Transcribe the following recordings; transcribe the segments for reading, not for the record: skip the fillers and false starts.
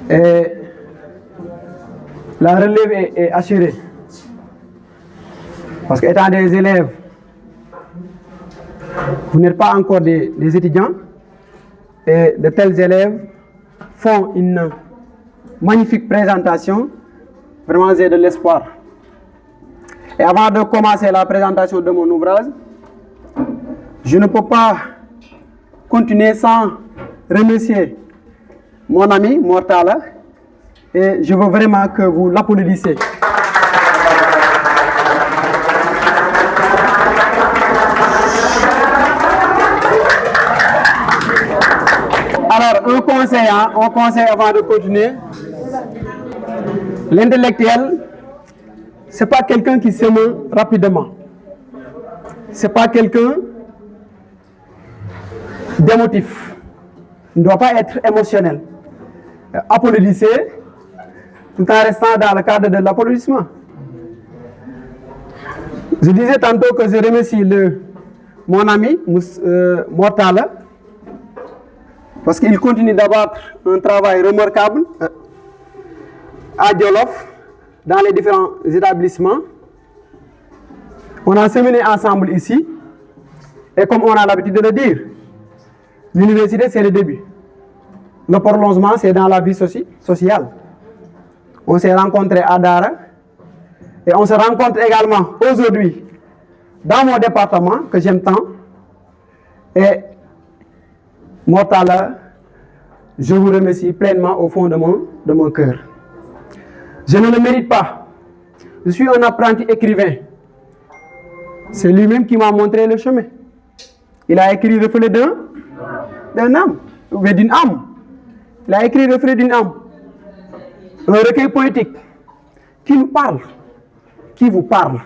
Et la relève est assurée. Parce qu'étant des élèves, vous n'êtes pas encore des étudiants, et de tels élèves font une magnifique présentation. Vraiment, j'ai de l'espoir. Et avant de commencer la présentation de mon ouvrage, je ne peux pas continuer sans remercier mon ami Mortala, et je veux vraiment que vous l'applaudissiez. Alors, un conseil avant de continuer. L'intellectuel, ce n'est pas quelqu'un qui s'émeut rapidement. Ce n'est pas quelqu'un d'émotif. Il ne doit pas être émotionnel. Applaudissez tout en restant dans le cadre de l'applaudissement. Je disais tantôt que je remercie mon ami Mortala, parce qu'il continue d'abattre un travail remarquable à Djolof, dans les différents établissements. On a séminé ensemble ici, et comme on a l'habitude de le dire, l'université c'est le début. Le prolongement c'est dans la vie sociale. On s'est rencontrés à Dara, et on se rencontre également aujourd'hui dans mon département que j'aime tant. Et Mortala, je vous remercie pleinement au fond de mon cœur. Je ne le mérite pas. Je suis un apprenti écrivain. C'est lui-même qui m'a montré le chemin. Il a écrit Reflet d'un âme, ou d'une âme. Il a écrit Reflet d'une âme. Un recueil poétique qui nous parle, qui vous parle.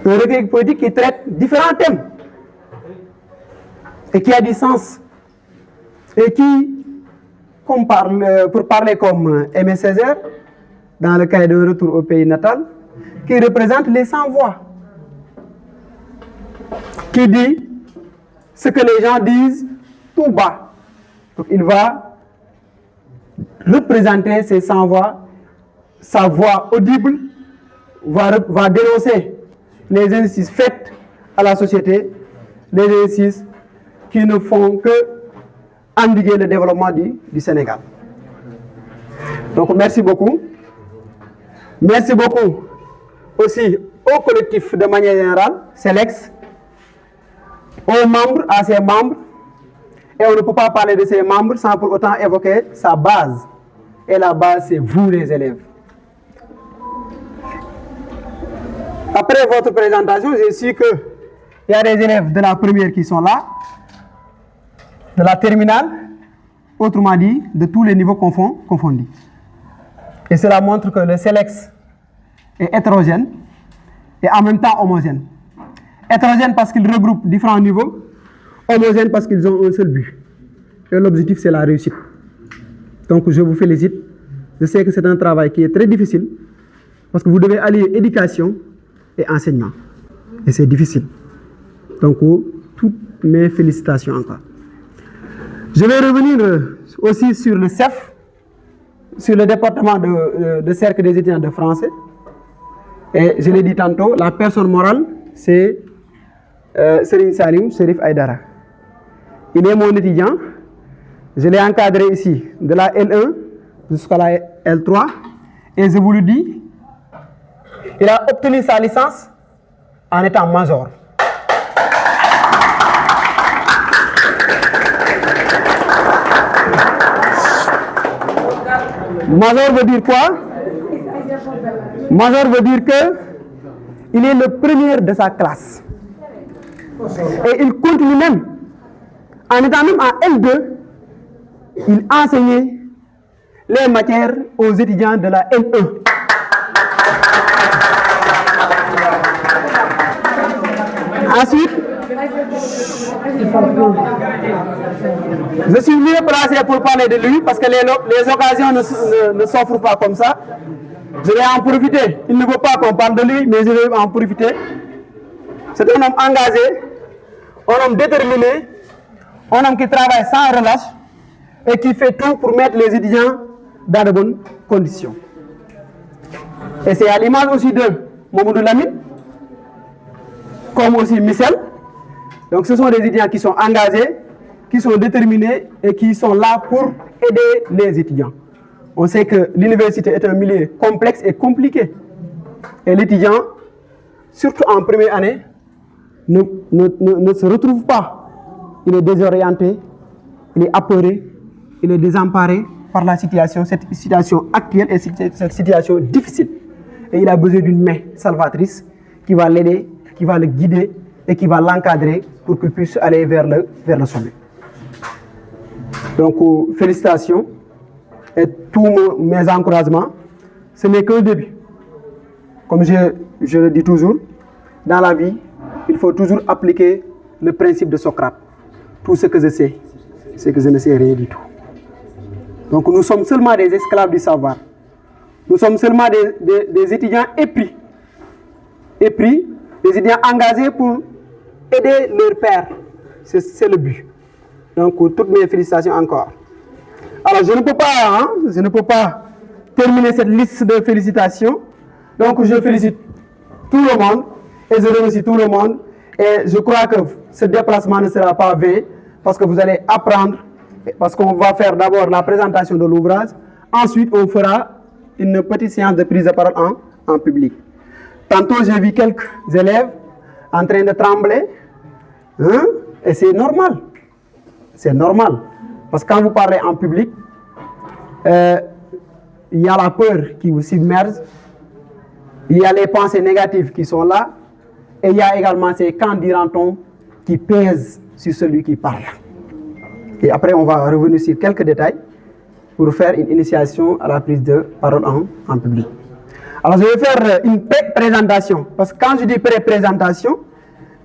Un recueil poétique qui traite différents thèmes et qui a du sens. Et qui, pour parler comme Aimé Césaire, dans le cahier de retour au pays natal, qui représente les sans-voix, qui dit ce que les gens disent tout bas. Donc il va représenter ces sans-voix, sa voix audible va dénoncer les injustices faites à la société, les injustices qui ne font que endiguer le développement du Sénégal. Donc merci beaucoup. Merci beaucoup aussi au collectif de manière générale, CELEX, aux membres, à ses membres, et on ne peut pas parler de ses membres sans pour autant évoquer sa base. Et la base, c'est vous les élèves. Après votre présentation, j'ai su qu'il y a des élèves de la première qui sont là, de la terminale, autrement dit, de tous les niveaux confondus. Et cela montre que le CELEX est hétérogène et en même temps homogène. Hétérogène parce qu'il regroupe différents niveaux, homogène parce qu'ils ont un seul but. Et l'objectif, c'est la réussite. Donc, je vous félicite. Je sais que c'est un travail qui est très difficile parce que vous devez allier éducation et enseignement. Et c'est difficile. Donc, toutes mes félicitations encore. Je vais revenir aussi sur le CEF, sur le département de cercle des étudiants de français. Et je l'ai dit tantôt, la personne morale, c'est Serigne Salim Cherif Aïdara. Il est mon étudiant. Je l'ai encadré ici, de la L1 jusqu'à la L3. Et je vous le dis, il a obtenu sa licence en étant major. Major veut dire quoi? Major veut dire que il est le premier de sa classe. Et il continue même, en étant même en L2, il enseignait les matières aux étudiants de la L1. Ensuite, je suis mieux placé pour parler de lui parce que les occasions ne s'offrent pas comme ça. Je vais en profiter. Il ne veut pas qu'on parle de lui, mais je vais en profiter. C'est un homme engagé, un homme déterminé, un homme qui travaille sans relâche, et qui fait tout pour mettre les étudiants dans de bonnes conditions. Et c'est à l'image aussi de Mamoudou Lamine, comme aussi Michel. Donc ce sont des étudiants qui sont engagés, qui sont déterminés et qui sont là pour aider les étudiants. On sait que l'université est un milieu complexe et compliqué. Et l'étudiant, surtout en première année, ne se retrouve pas. Il est désorienté, il est apeuré, il est désemparé par la situation, cette situation actuelle et cette situation difficile. Et il a besoin d'une main salvatrice qui va l'aider, qui va le guider et qui va l'encadrer pour qu'il puisse aller vers le sommet. Donc, félicitations et tous mes encouragements. Ce n'est qu'un début. Comme je le dis toujours, dans la vie, il faut toujours appliquer le principe de Socrate. Tout ce que je sais, c'est que je ne sais rien du tout. Donc nous sommes seulement des esclaves du savoir. Nous sommes seulement des étudiants épris. Épris, des étudiants engagés pour aider leur père. C'est le but. Donc toutes mes félicitations encore. Alors je ne peux pas terminer cette liste de félicitations. Donc je félicite tout le monde et je remercie tout le monde. Et je crois que ce déplacement ne sera pas vain parce que vous allez apprendre, parce qu'on va faire d'abord la présentation de l'ouvrage. Ensuite, on fera une petite séance de prise de parole en public. Tantôt, j'ai vu quelques élèves en train de trembler. Hein? Et c'est normal. C'est normal. Parce que quand vous parlez en public, il y a la peur qui vous submerge. Il y a les pensées négatives qui sont là. Et il y a également ces quand dira-t-on qui pèsent sur celui qui parle. Et après, on va revenir sur quelques détails pour faire une initiation à la prise de parole en public. Alors, je vais faire une pré-présentation. Parce que quand je dis pré-présentation,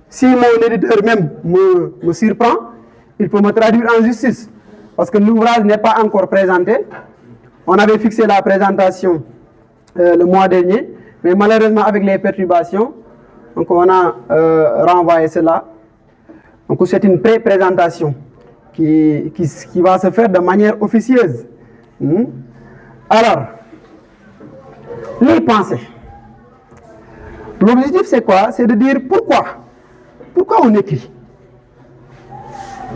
si mon éditeur même me surprend, il peut me traduire en justice. Parce que l'ouvrage n'est pas encore présenté. On avait fixé la présentation le mois dernier, mais malheureusement, avec les perturbations, donc on a renvoyé cela. Donc c'est une pré-présentation qui va se faire de manière officieuse. Alors, les pensées. L'objectif c'est quoi? C'est de dire pourquoi. Pourquoi on écrit?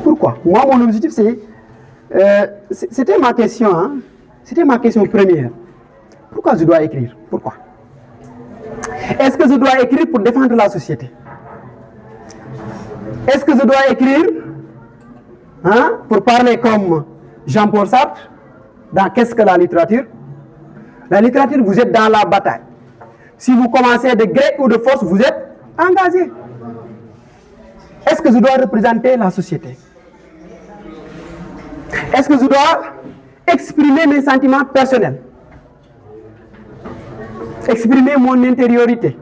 Pourquoi? Moi, mon objectif c'était ma question, hein? C'était ma question première. Pourquoi je dois écrire? Pourquoi? Est-ce que je dois écrire pour défendre la société? Est-ce que je dois écrire pour parler comme Jean-Paul Sartre dans Qu'est-ce que la littérature? La littérature, vous êtes dans la bataille. Si vous commencez de gré ou de force, vous êtes engagé. Est-ce que je dois représenter la société? Est-ce que je dois exprimer mes sentiments personnels? Exprimer mon intériorité?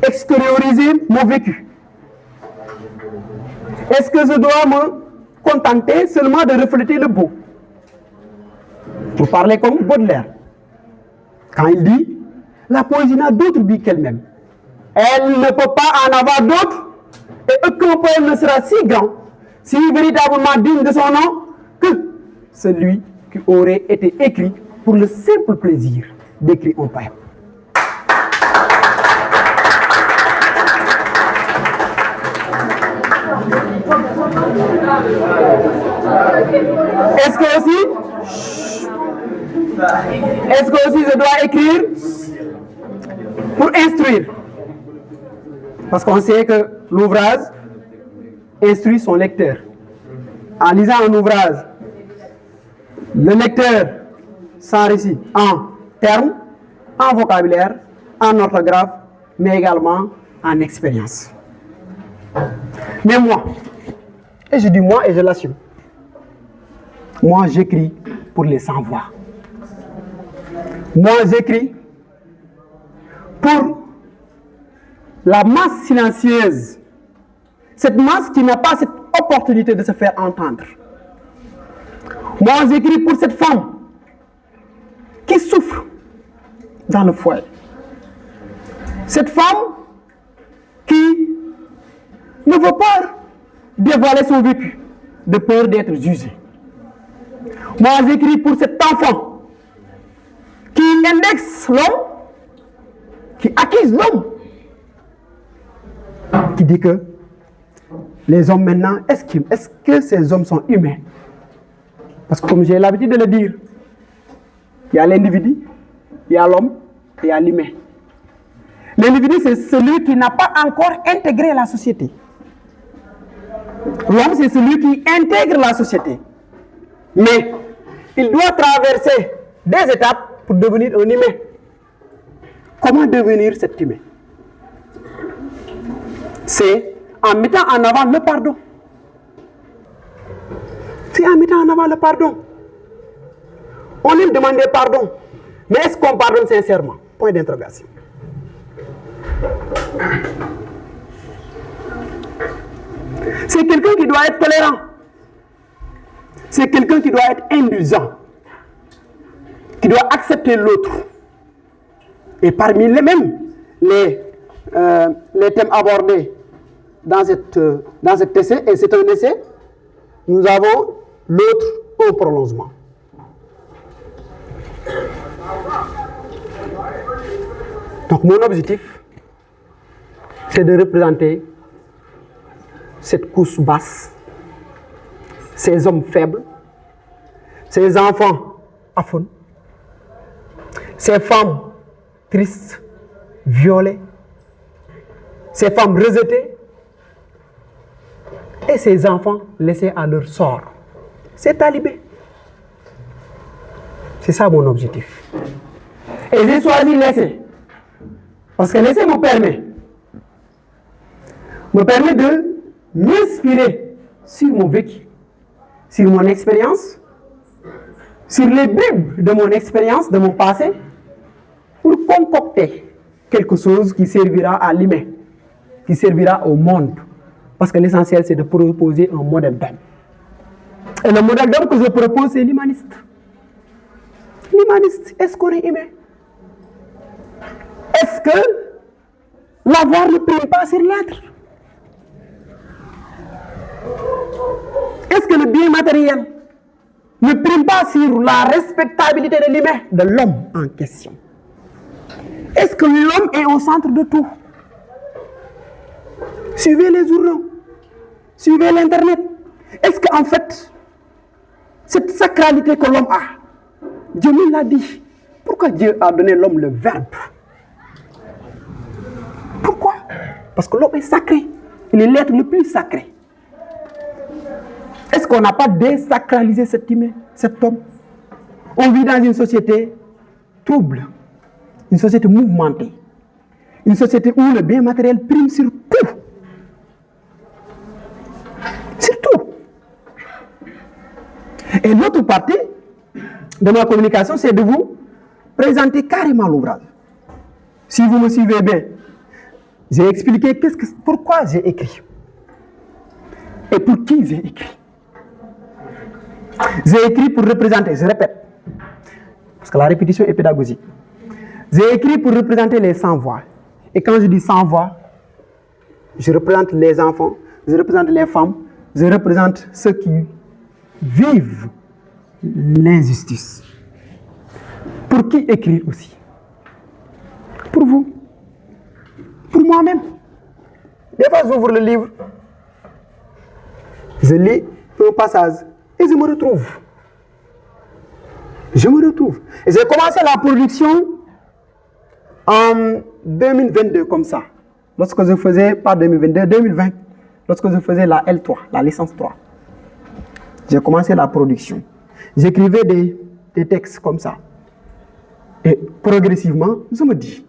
Extérioriser mon vécu? Est-ce que je dois me contenter seulement de refléter le beau? Pour parler comme Baudelaire, quand il dit la poésie n'a d'autre but qu'elle-même. Elle ne peut pas en avoir d'autre, et aucun poème ne sera si grand, si véritablement digne de son nom, que celui qui aurait été écrit pour le simple plaisir d'écrire un poème. Est-ce que aussi je dois écrire pour instruire? Parce qu'on sait que l'ouvrage instruit son lecteur. En lisant un ouvrage, le lecteur s'enrichit en termes, en vocabulaire, en orthographe, mais également en expérience. Mais moi, et je dis moi et je l'assume, moi j'écris pour les sans-voix. Moi j'écris pour la masse silencieuse, cette masse qui n'a pas cette opportunité de se faire entendre. Moi j'écris pour cette femme qui souffre dans le foyer. Cette femme qui ne veut pas dévoiler son vécu de peur d'être jugée. Moi, j'écris pour cet enfant qui indexe l'homme, qui accuse l'homme, qui dit que les hommes maintenant, est-ce que ces hommes sont humains? Parce que comme j'ai l'habitude de le dire, il y a l'individu, il y a l'homme, et il y a l'humain. L'individu, c'est celui qui n'a pas encore intégré la société. L'homme, c'est celui qui intègre la société. Mais il doit traverser des étapes pour devenir un humain. Comment devenir cet humain? C'est en mettant en avant le pardon. C'est en mettant en avant le pardon. On aime demander pardon. Mais est-ce qu'on pardonne sincèrement? Point d'interrogation. C'est quelqu'un qui doit être tolérant. C'est quelqu'un qui doit être indulgent. Qui doit accepter l'autre. Et parmi les mêmes, les thèmes abordés dans cet essai, et c'est un essai, nous avons l'autre au prolongement. Donc mon objectif, c'est de représenter cette couche basse, ces hommes faibles, ces enfants aphones, ces femmes tristes, violées, ces femmes rejetées et ces enfants laissés à leur sort. C'est talibé. C'est ça mon objectif. Et j'ai choisi l'essai. Parce que l'essai me permet de m'inspirer sur mon vécu, sur mon expérience, sur les bribes de mon expérience, de mon passé, pour concocter quelque chose qui servira à l'humain, qui servira au monde. Parce que l'essentiel, c'est de proposer un modèle d'homme. Et le modèle d'homme que je propose, c'est l'humaniste. L'humaniste, est-ce qu'on est humain? Est-ce que l'avoir ne prime pas sur l'être? Est-ce que le bien matériel ne prime pas sur la respectabilité de l'humain, de l'homme en question? Est-ce que l'homme est au centre de tout? Suivez les journaux, suivez l'internet. Est-ce qu'en fait, cette sacralité que l'homme a, Dieu nous l'a dit. Pourquoi Dieu a donné l'homme le verbe? Pourquoi? Parce que l'homme est sacré. Il est l'être le plus sacré. Est-ce qu'on n'a pas désacralisé cet humain, cet homme? On vit dans une société trouble, une société mouvementée, une société où le bien matériel prime sur tout. Sur tout. Et l'autre partie de ma communication, c'est de vous présenter carrément l'ouvrage. Si vous me suivez bien, j'ai expliqué pourquoi j'ai écrit et pour qui j'ai écrit. J'ai écrit pour représenter, je répète, parce que la répétition est pédagogique. J'ai écrit pour représenter les sans-voix. Et quand je dis sans-voix, je représente les enfants, je représente les femmes, je représente ceux qui vivent l'injustice. Pour qui écrire aussi? Pour vous. Pour moi-même. Des fois, j'ouvre le livre, je lis un passage et je me retrouve. Je me retrouve. Et j'ai commencé la production en 2022 comme ça. Lorsque je faisais, pas 2022, 2020. Lorsque je faisais la L3, la licence 3. J'ai commencé la production. J'écrivais des textes comme ça. Et progressivement, je me dis,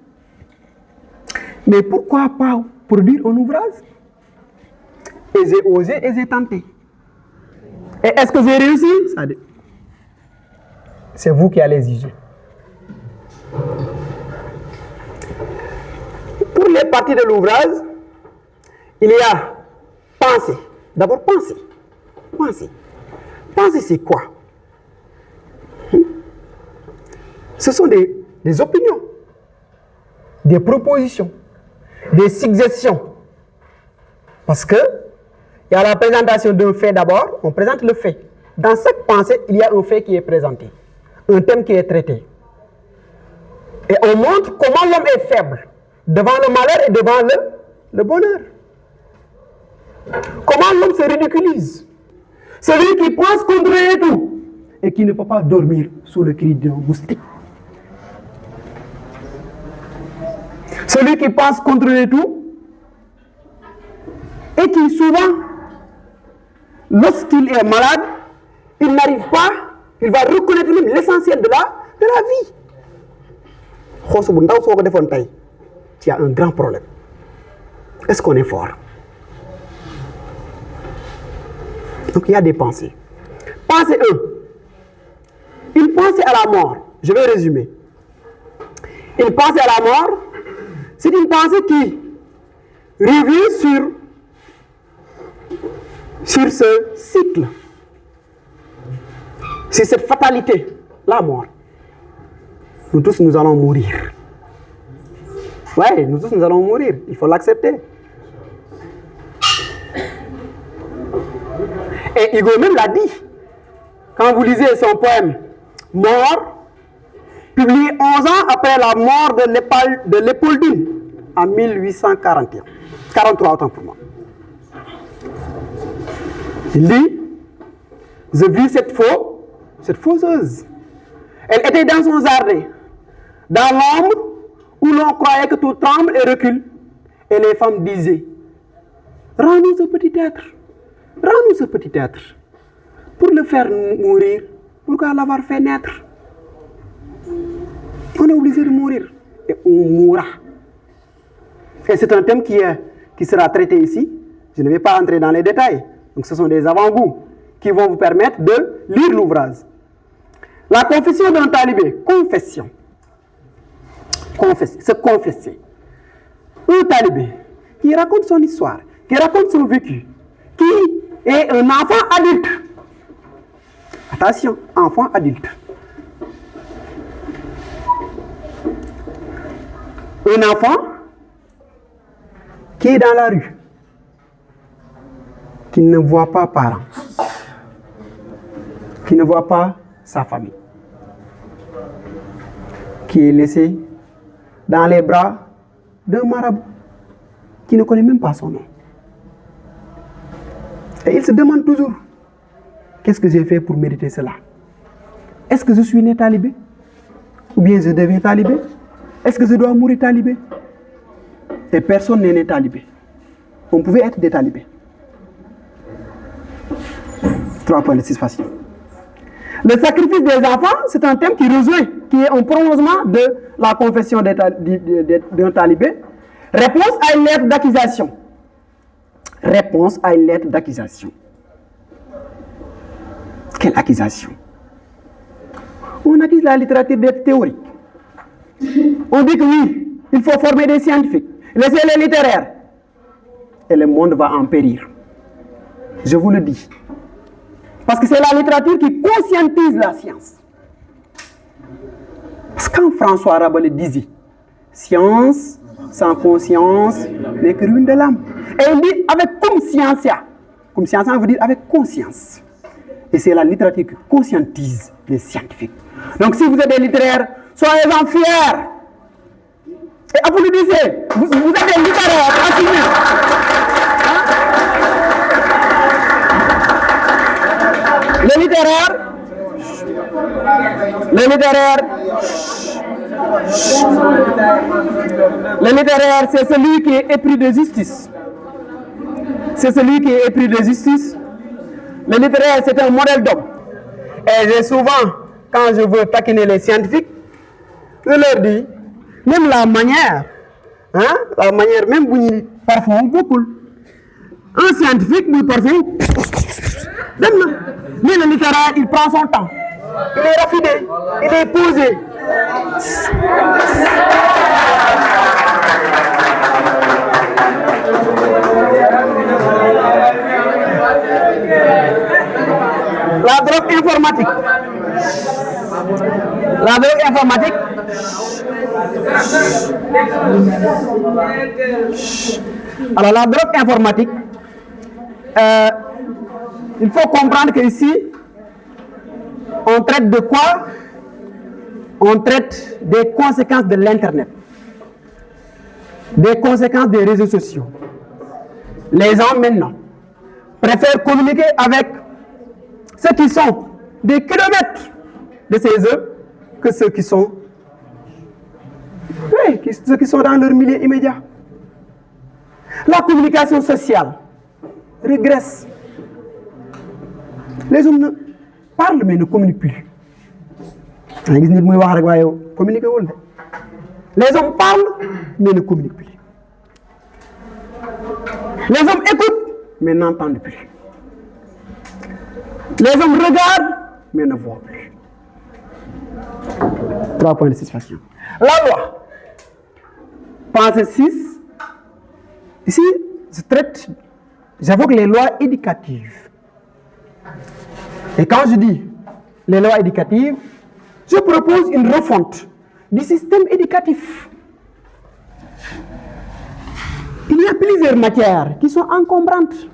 mais pourquoi pas produire un ouvrage? Et j'ai osé et j'ai tenté. Et est-ce que j'ai réussi? C'est vous qui allez juger. Pour les parties de l'ouvrage, il y a penser. D'abord, penser. Penser. Penser, c'est quoi? Ce sont des opinions, des propositions, des suggestions. Parce que il y a la présentation d'un fait d'abord, on présente le fait. Dans chaque pensée, il y a un fait qui est présenté, un thème qui est traité. Et on montre comment l'homme est faible devant le malheur et devant le bonheur. Comment l'homme se ridiculise. Celui qui pense contrôler tout et qui ne peut pas dormir sous le cri d'un moustique. Celui qui pense contrôler tout et qui souvent, lorsqu'il est malade, il n'arrive pas, il va reconnaître même l'essentiel de la vie. Tu as un grand problème. Est-ce qu'on est fort? Donc il y a des pensées. Pensée 1. Une pensée à la mort. Je vais résumer. Une pensée à la mort, c'est une pensée qui revient sur ce cycle, sur cette fatalité, la mort. Nous tous, nous allons mourir. Ouais, nous tous, nous allons mourir. Il faut l'accepter. Et Hugo même l'a dit. Quand vous lisez son poème « Mort », publié 11 ans après la mort de Léopoldine, en 1841. 43, autant pour moi. Il dit « Je vis cette fauseuse. Elle était dans son jardin, dans l'ombre où l'on croyait que tout tremble et recule. Et les femmes disaient « Rends-nous ce petit être. Rends-nous ce petit être. Pour le faire mourir, pourquoi l'avoir fait naître? On est obligé de mourir. Et on mourra. » Et c'est un thème qui sera traité ici. Je ne vais pas entrer dans les détails. Donc ce sont des avant-goûts qui vont vous permettre de lire l'ouvrage. La confession d'un talibé. Confession. Se confesser. Un talibé qui raconte son histoire, qui raconte son vécu, qui est un enfant adulte. Attention, enfant adulte. Un enfant qui est dans la rue, qui ne voit pas parents, qui ne voit pas sa famille, qui est laissé dans les bras d'un marabout qui ne connaît même pas son nom. Et il se demande toujours, qu'est-ce que j'ai fait pour mériter cela? Est-ce que je suis né talibé? Ou bien je deviens talibé? Est-ce que je dois mourir talibé? Et personne n'est né talibé. On pouvait être des talibés. 3.6 facile. Le sacrifice des enfants, c'est un thème qui rejoint, qui est un prolongement de la confession d'un talibé. Réponse à une lettre d'accusation. Réponse à une lettre d'accusation. Quelle accusation? On accuse la littérature d'être théorique. On dit que oui, il faut former des scientifiques, laisser les littéraires. Et le monde va en périr. Je vous le dis. Parce que c'est la littérature qui conscientise la science. Parce que quand François Rabelais disait « Science sans conscience n'est que ruine de l'âme ». Et il dit avec conscientia. Conscientia veut dire avec conscience. Et c'est la littérature qui conscientise les scientifiques. Donc si vous êtes des littéraires, soyez-en fiers. Et applaudissez. Vous êtes des littéraires, assumez. Les littéraires, c'est celui qui est épris de justice. C'est celui qui est épris de justice. Le littéraire, c'est un modèle d'homme. Et j'ai souvent, quand je veux taquiner les scientifiques, je leur dis, même la manière, même vous parfum beaucoup. Un scientifique, vous parfum, mais le littéraire, il prend son temps. Il est raffiné, il est posé. La drogue informatique. La drogue informatique. Alors la drogue informatique, il faut comprendre qu'ici, on traite de quoi? On traite des conséquences de l'Internet, des conséquences des réseaux sociaux. Les gens maintenant préfèrent communiquer avec ceux qui sont des kilomètres de chez eux que ceux qui sont, ceux qui sont dans leur milieu immédiat. La communication sociale régresse. Les hommes parlent mais ne communiquent plus. Les hommes parlent mais ne communiquent plus. Les hommes écoutent mais n'entendent plus. Les hommes regardent mais ne voient plus. 3 points de situation. La loi. Pensée 6. Ici, j'évoque les lois éducatives. Et quand je dis les lois éducatives, je propose une refonte du système éducatif. Il y a plusieurs matières qui sont encombrantes.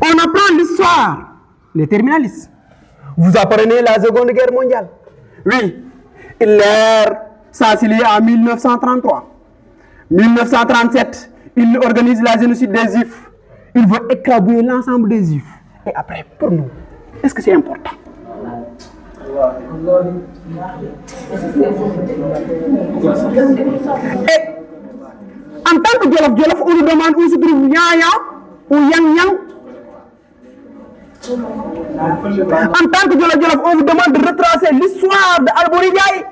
On apprend l'histoire, les terminalistes. Vous apprenez la Seconde Guerre mondiale. Oui, Hitler s'assilie en 1933. 1937, il organise la génocide des Juifs. Il veut écrabouiller l'ensemble des Juifs. Et après, pour nous, est-ce que c'est important? Et en tant que Jolof, on nous demande où se trouve Yaya ou Yang Yang. En tant que Jolof, on vous demande de retracer l'histoire d'Alburi Ndiaye.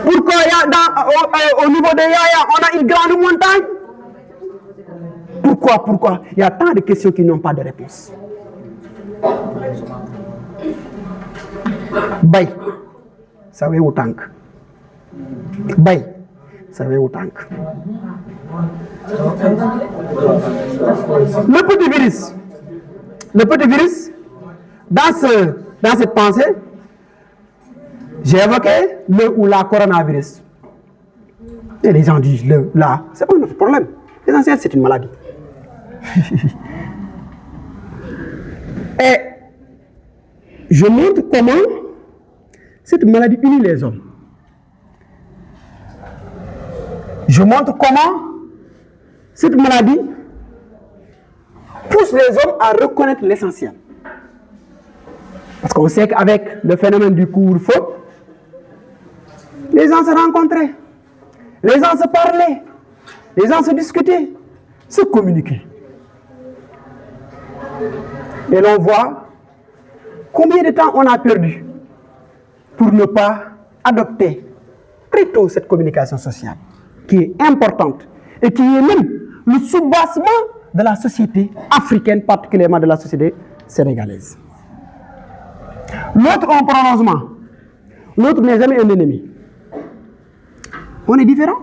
Pourquoi au niveau de Yaya, on a une grande montagne? Pourquoi? Il y a tant de questions qui n'ont pas de réponse. Bay, ça veut autant. Bay, ça veut autant. Le petit virus, dans cette pensée, j'ai évoqué le ou la coronavirus. Et les gens disent le, là, c'est pas notre problème. L'essentiel, c'est une maladie. Et je montre comment cette maladie unit les hommes. Je montre comment cette maladie pousse les hommes à reconnaître l'essentiel. Parce qu'on sait qu'avec le phénomène du couvre-feu, les gens se rencontraient, les gens se parlaient, les gens se discutaient, se communiquaient. Et l'on voit combien de temps on a perdu pour ne pas adopter très tôt cette communication sociale, qui est importante et qui est même le soubassement de la société africaine, particulièrement de la société sénégalaise. L'autre en prolongement, l'autre n'est jamais un ennemi. On est différent.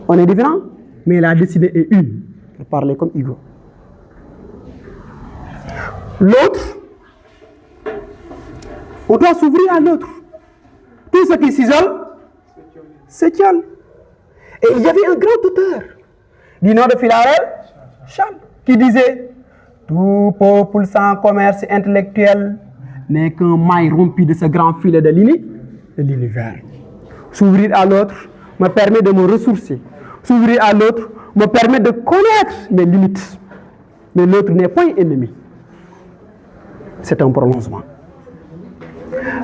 On est différent, mais la décision est une, pour parler comme Hugo. L'autre, on doit s'ouvrir à l'autre. Tout ce qui s'isole, s'étiole. Et il y avait un grand auteur du nom de Philarèle, Charles, qui disait: tout peuple sans commerce intellectuel n'est qu'un maille rompu de ce grand filet de l'univers. S'ouvrir à l'autre me permet de me ressourcer. S'ouvrir à l'autre me permet de connaître mes limites. Mais l'autre n'est pas un ennemi. C'est un prolongement.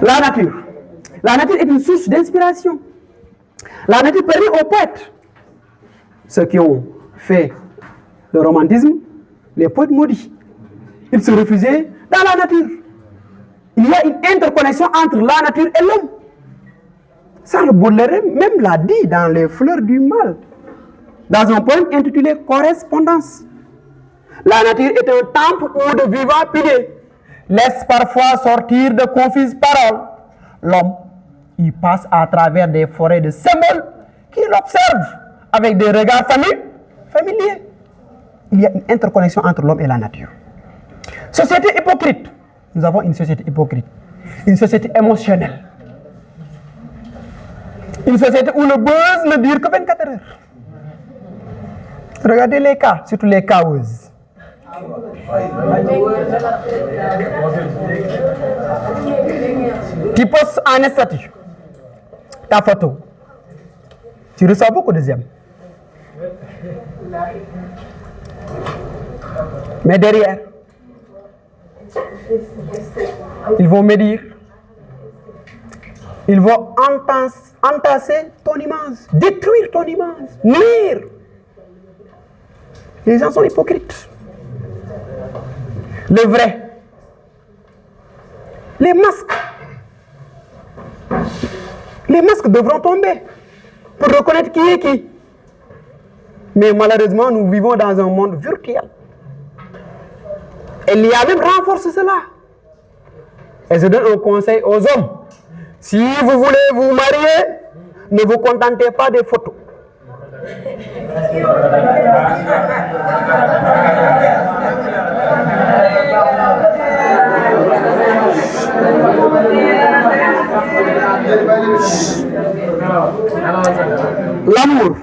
La nature. La nature est une source d'inspiration. La nature permet aux poètes, ceux qui ont fait le romantisme, les poètes maudits, ils se refusaient dans la nature. Il y a une interconnexion entre la nature et l'homme. Charles Baudelaire même l'a dit dans Les Fleurs du Mal, dans un poème intitulé Correspondance. La nature est un temple où de vivants piliers laisse parfois sortir de confuses paroles. L'homme y passe à travers des forêts de symboles qu'il observe avec des regards familiers. Il y a une interconnexion entre l'homme et la nature. Société hypocrite. Nous avons une société hypocrite. Une société émotionnelle. Une société où le buzz ne dure que 24 heures. Regardez les cas, surtout les causes. Tu postes un statut, ta photo. Tu reçois beaucoup de j'aime. Mais derrière, ils vont me dire, ils vont entasser ton image, détruire ton image, nuire. Les gens sont hypocrites. Le vrai. Les masques devront tomber pour reconnaître qui est qui. Mais malheureusement, nous vivons dans un monde virtuel. Et l'IA même renforce cela. Et je donne un conseil aux hommes. Si vous voulez vous marier, ne vous contentez pas des photos. L'amour.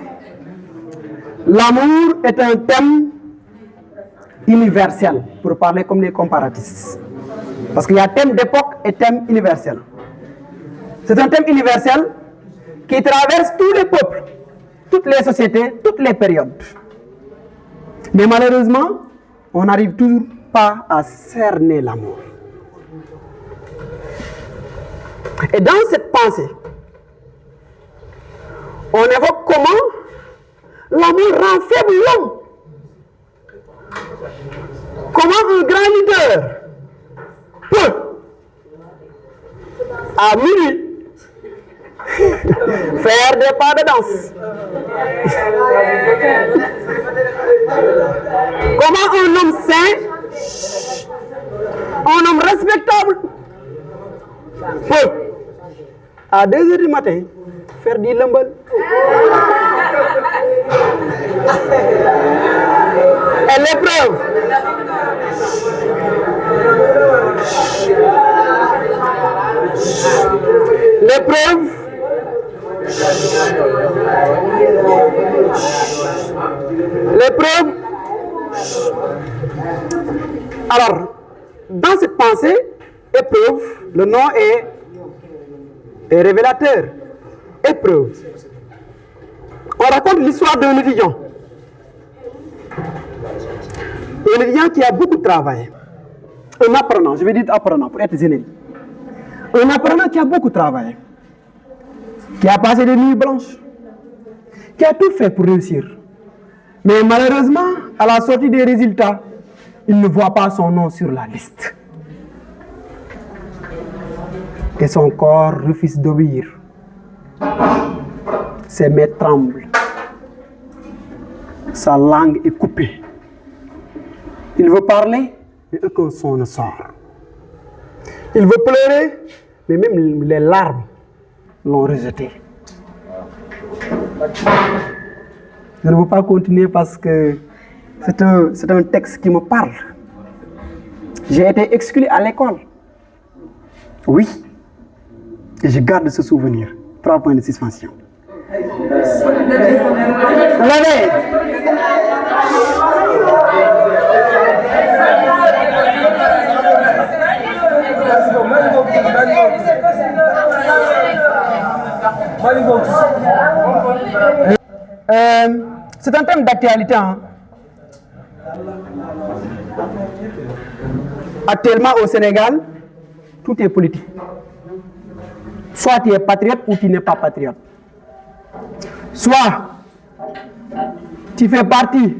L'amour est un thème universel, pour parler comme les comparatistes. Parce qu'il y a thème d'époque et thème universel. C'est un thème universel qui traverse tous les peuples, toutes les sociétés, toutes les périodes. Mais malheureusement, on n'arrive toujours pas à cerner l'amour. Et dans cette pensée, on évoque comment l'amour rend faible l'homme. Comment un grand leader peut, à minuit, faire des pas de danse. Comment un homme sain, un homme respectable, peut, à 2 heures du matin, faire du lambal. Et l'épreuve. L'épreuve. L'épreuve. Alors, dans cette pensée, épreuve, le nom est révélateur. Épreuve. On raconte l'histoire d'un étudiant. Un étudiant qui a beaucoup travaillé. Un apprenant, je vais dire apprenant pour être générique. Un apprenant qui a beaucoup travaillé. Qui a passé des nuits blanches. Qui a tout fait pour réussir. Mais malheureusement, à la sortie des résultats, il ne voit pas son nom sur la liste. Et son corps refuse d'obéir. Ses mains tremblent. Sa langue est coupée. Il veut parler, mais aucun son ne sort. Il veut pleurer, mais même les larmes l'ont rejeté. Je ne veux pas continuer parce que c'est un texte qui me parle. J'ai été exclu à l'école. Oui. Et je garde ce souvenir. 3 points de suspension. Levez. C'est un thème d'actualité. Hein. Actuellement au Sénégal, tout est politique. Soit tu es patriote ou tu n'es pas patriote. Soit tu fais partie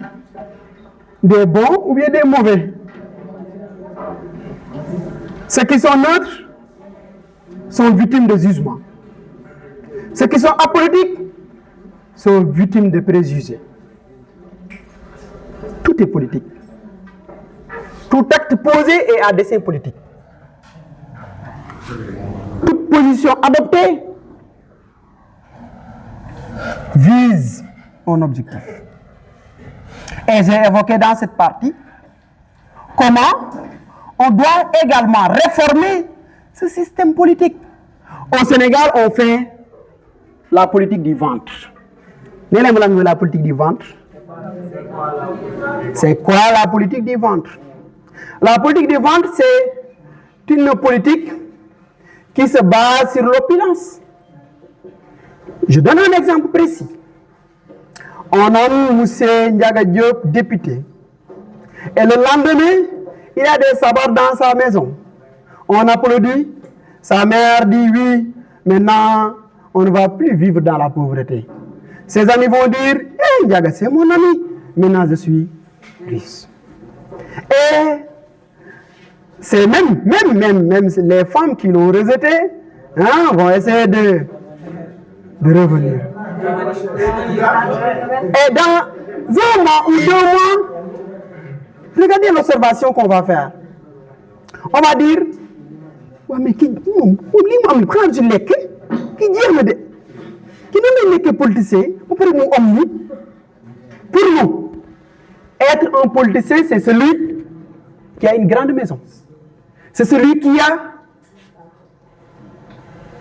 des bons ou bien des mauvais. Ceux qui sont neutres sont victimes de jugement. Ceux qui sont apolitiques sont victimes de préjugés. Tout est politique. Tout acte posé est à dessein politique. Toute position adoptée vise un objectif. Et j'ai évoqué dans cette partie comment on doit également réformer ce système politique. Au Sénégal, on fait la politique du ventre. La politique du ventre. C'est quoi la politique du ventre? La politique des ventes, c'est une politique qui se base sur l'opulence. Je donne un exemple précis. On nomme Moussé Ndiaga Diop député. Et le lendemain, il a des sabords dans sa maison. On applaudit. Sa mère dit oui, maintenant, on ne va plus vivre dans la pauvreté. Ses amis vont dire, hey, Ndiaga, c'est mon ami. Maintenant, je suis riche. Et c'est même les femmes qui l'ont rejeté vont essayer de revenir. Et dans un mois ou 2 mois, regardez l'observation qu'on va faire. On va dire, ouais, mais qui prend du lait, qui dit, qui ne est que politicien, pour nous, être un politicien, c'est celui qui a une grande maison. C'est celui qui a...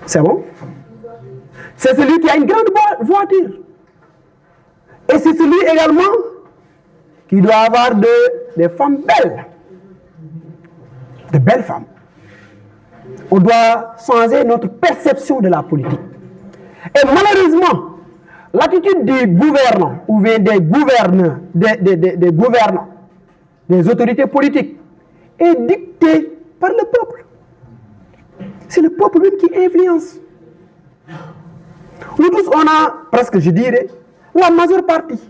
C'est bon? C'est celui qui a une grande voiture. Et c'est celui également qui doit avoir des femmes belles. De belles femmes. On doit changer notre perception de la politique. Et malheureusement, l'attitude des gouvernants, ou bien des gouverneurs, des gouvernants, des autorités politiques, est dictée par le peuple. C'est le peuple même qui influence. Nous tous, on a presque, je dirais, la majeure partie.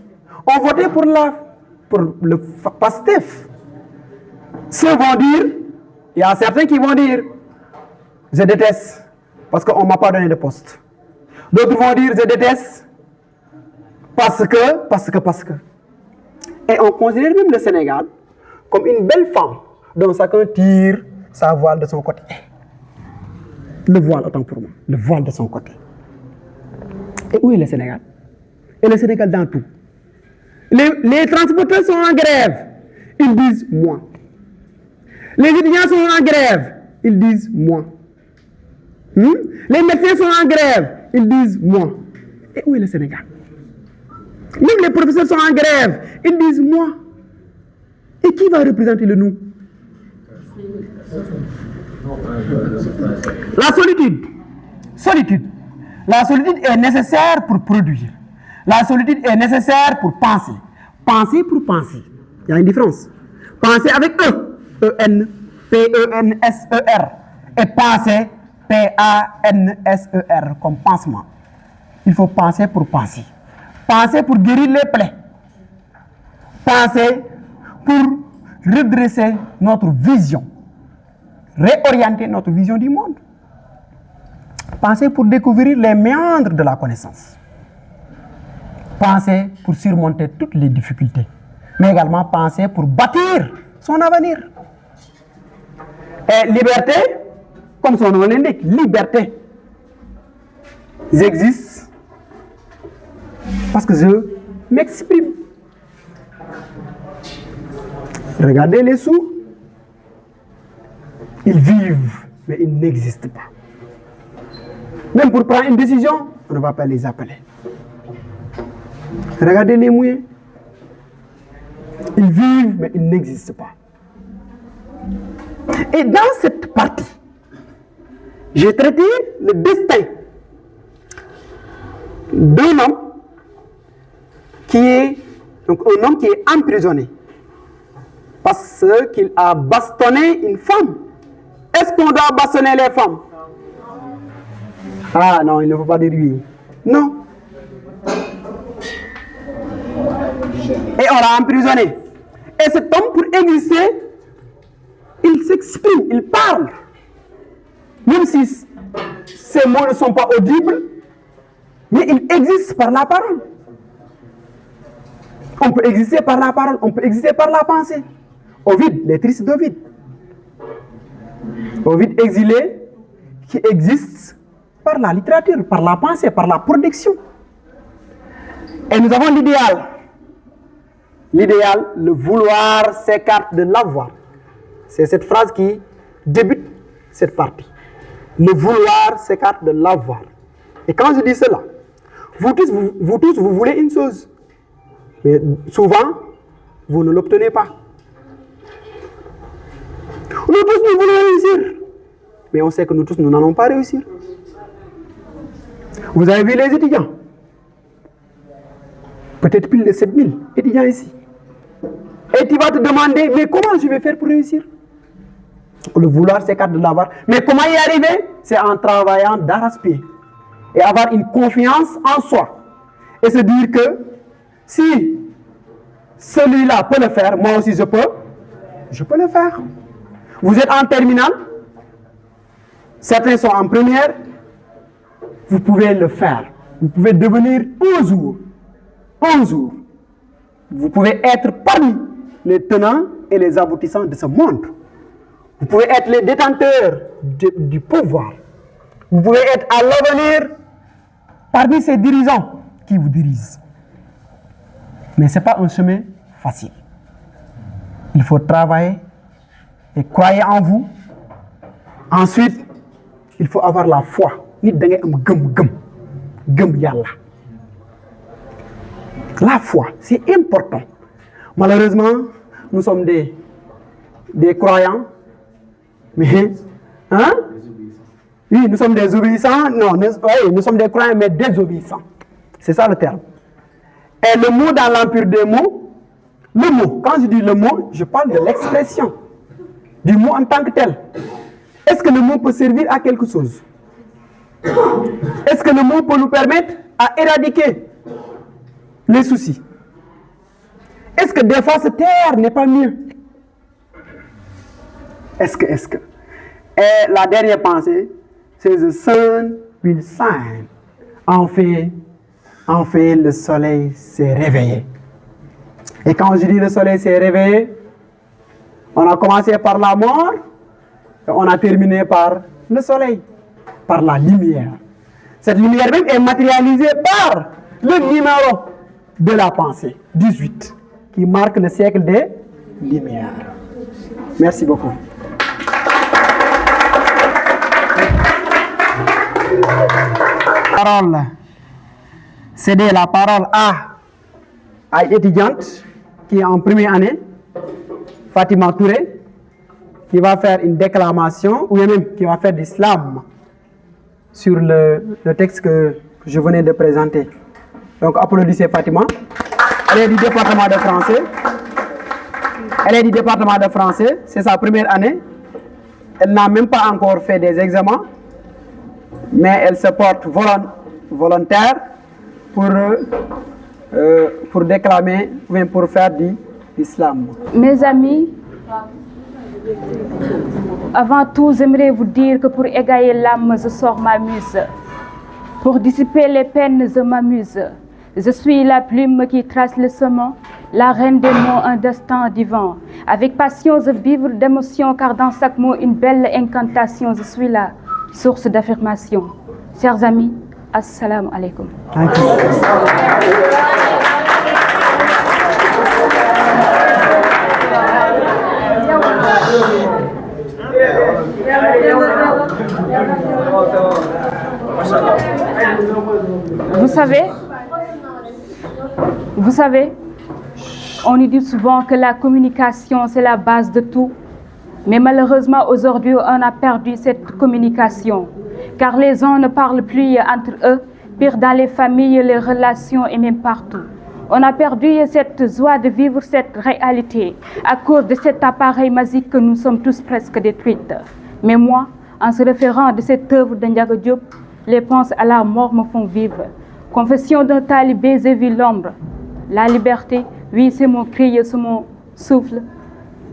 On votait pour le PASTEF. Ceux vont dire, il y a certains qui vont dire, je déteste parce qu'on ne m'a pas donné de poste. D'autres vont dire, je déteste parce que. Et on considère même le Sénégal comme une belle femme dont chacun tire sa voile de son côté. Le voile, autant pour moi, le voile de son côté. Et où est le Sénégal? Et le Sénégal dans tout. Les transporteurs sont en grève, ils disent moi. Les étudiants sont en grève, ils disent moi. Les médecins sont en grève, ils disent moi. Et où est le Sénégal? Même les professeurs sont en grève, ils disent moi. Et qui va représenter le nous? La solitude. La solitude est nécessaire pour produire. La solitude est nécessaire pour penser. Penser pour penser. Il y a une différence. Penser avec E. E-N, P-E-N-S-E-R. Et penser, P-A-N-S-E-R, comme pansement. Il faut penser pour penser. Penser pour guérir les plaies. Penser pour redresser notre vision. Réorienter notre vision du monde. Penser pour découvrir les méandres de la connaissance. Penser pour surmonter toutes les difficultés. Mais également penser pour bâtir son avenir. Et liberté, comme son nom l'indique, liberté. J'existe parce que je m'exprime. Regardez les sourds. Ils vivent, mais ils n'existent pas. Même pour prendre une décision, on ne va pas les appeler. Regardez les mouillés. Ils vivent, mais ils n'existent pas. Et dans cette partie, j'ai traité le destin d'un homme qui est emprisonné parce qu'il a bastonné une femme. Est-ce qu'on doit bastonner les femmes? Ah non, il ne faut pas dire oui. Non. Et on l'a emprisonné. Et cet homme, pour exister, il s'exprime, il parle. Même si ces mots ne sont pas audibles, mais il existe par la parole. On peut exister par la parole, on peut exister par la pensée. Ovide, les tristes d'Ovide. Ovide exilé qui existe par la littérature, par la pensée, par la production. Et nous avons l'idéal. L'idéal, le vouloir s'écarte de l'avoir. C'est cette phrase qui débute cette partie. Le vouloir s'écarte de l'avoir. Et quand je dis cela, vous tous, vous voulez une chose. Mais souvent, vous ne l'obtenez pas. Nous tous, nous voulons réussir. Mais on sait que nous tous, nous n'allons pas réussir. Vous avez vu les étudiants? Peut-être plus de 7000 étudiants ici. Et tu vas te demander, mais comment je vais faire pour réussir? Le vouloir, c'est de l'avoir. Mais comment y arriver? C'est en travaillant d'arrache-pied. Et avoir une confiance en soi. Et se dire que si celui-là peut le faire, moi aussi je peux le faire. Vous êtes en terminale, certains sont en première, vous pouvez le faire. Vous pouvez devenir un jour, vous pouvez être parmi les tenants et les aboutissants de ce monde. Vous pouvez être les détenteurs du pouvoir. Vous pouvez être à l'avenir parmi ces dirigeants qui vous dirigent. Mais ce n'est pas un chemin facile. Il faut travailler et croire en vous. Ensuite, il faut avoir la foi. La foi, c'est important. Malheureusement, nous sommes des croyants, mais oui, nous sommes des obéissants. Non, nous sommes des croyants, mais désobéissants. C'est ça le terme. Et le mot dans l'empire des mots, le mot, quand je dis le mot, je parle de l'expression, du mot en tant que tel. Est-ce que le mot peut servir à quelque chose? Est-ce que le mot peut nous permettre à éradiquer les soucis? Est-ce que des fois se taire n'est pas mieux? Est-ce que? Et la dernière pensée, c'est the sun will shine. Enfin, le soleil s'est réveillé. Et quand je dis le soleil s'est réveillé, on a commencé par la mort et on a terminé par le soleil, par la lumière. Cette lumière même est matérialisée par le numéro de la pensée, 18, qui marque le siècle des Lumières. Merci beaucoup. Parole. Céder la parole à une étudiante qui est en première année, Fatima Touré, qui va faire une déclamation, ou même qui va faire l'islam sur le texte que je venais de présenter. Donc applaudissez Fatima. Elle est du département de français. C'est sa première année. Elle n'a même pas encore fait des examens, mais elle se porte volontaire pour déclamer, ou bien pour faire de l'islam. Mes amis, avant tout, j'aimerais vous dire que pour égayer l'âme, je sors ma muse. Pour dissiper les peines, je m'amuse. Je suis la plume qui trace le chemin, la reine des mots, un destin divin. Avec passion, je vivre d'émotion, car dans chaque mot, une belle incantation. Je suis la source d'affirmation. Chers amis, assalamu alaikum. Vous savez, on nous dit souvent que la communication, c'est la base de tout. Mais malheureusement, aujourd'hui, on a perdu cette communication. Car les gens ne parlent plus entre eux, pire dans les familles, les relations et même partout. On a perdu cette joie de vivre cette réalité à cause de cet appareil magique que nous sommes tous presque détruits. Mais moi, en se référant de cette œuvre de Ndiaga Diop, les penses à la mort me font vivre. Confession d'un talibé, j'ai vu l'ombre. La liberté, oui, c'est mon cri, c'est mon souffle.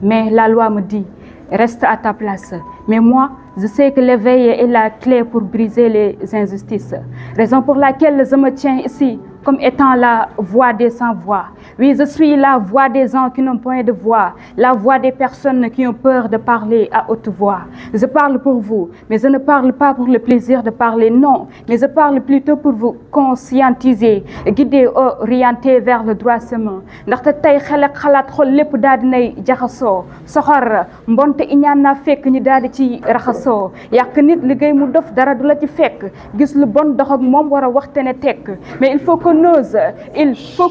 Mais la loi me dit, reste à ta place. Mais moi, je sais que l'éveil est la clé pour briser les injustices. Raison pour laquelle je me tiens ici comme étant la voix des sans-voix. Oui, je suis la voix des gens qui n'ont point de voix, la voix des personnes qui ont peur de parler à haute voix. Je parle pour vous, mais je ne parle pas pour le plaisir de parler, non, mais je parle plutôt pour vous conscientiser, guider, orienter vers le droit chemin. Ndaxte tey xel ak xalaat xol lépp daal di nay jaxasoo soxor mbonte iñaan naa fekk ñu daal di ci raxasoo yàq nit liggéey mu dof dara du la ci fekk gis lu bon dox ak moom war a waxte ne tekk mais il faut que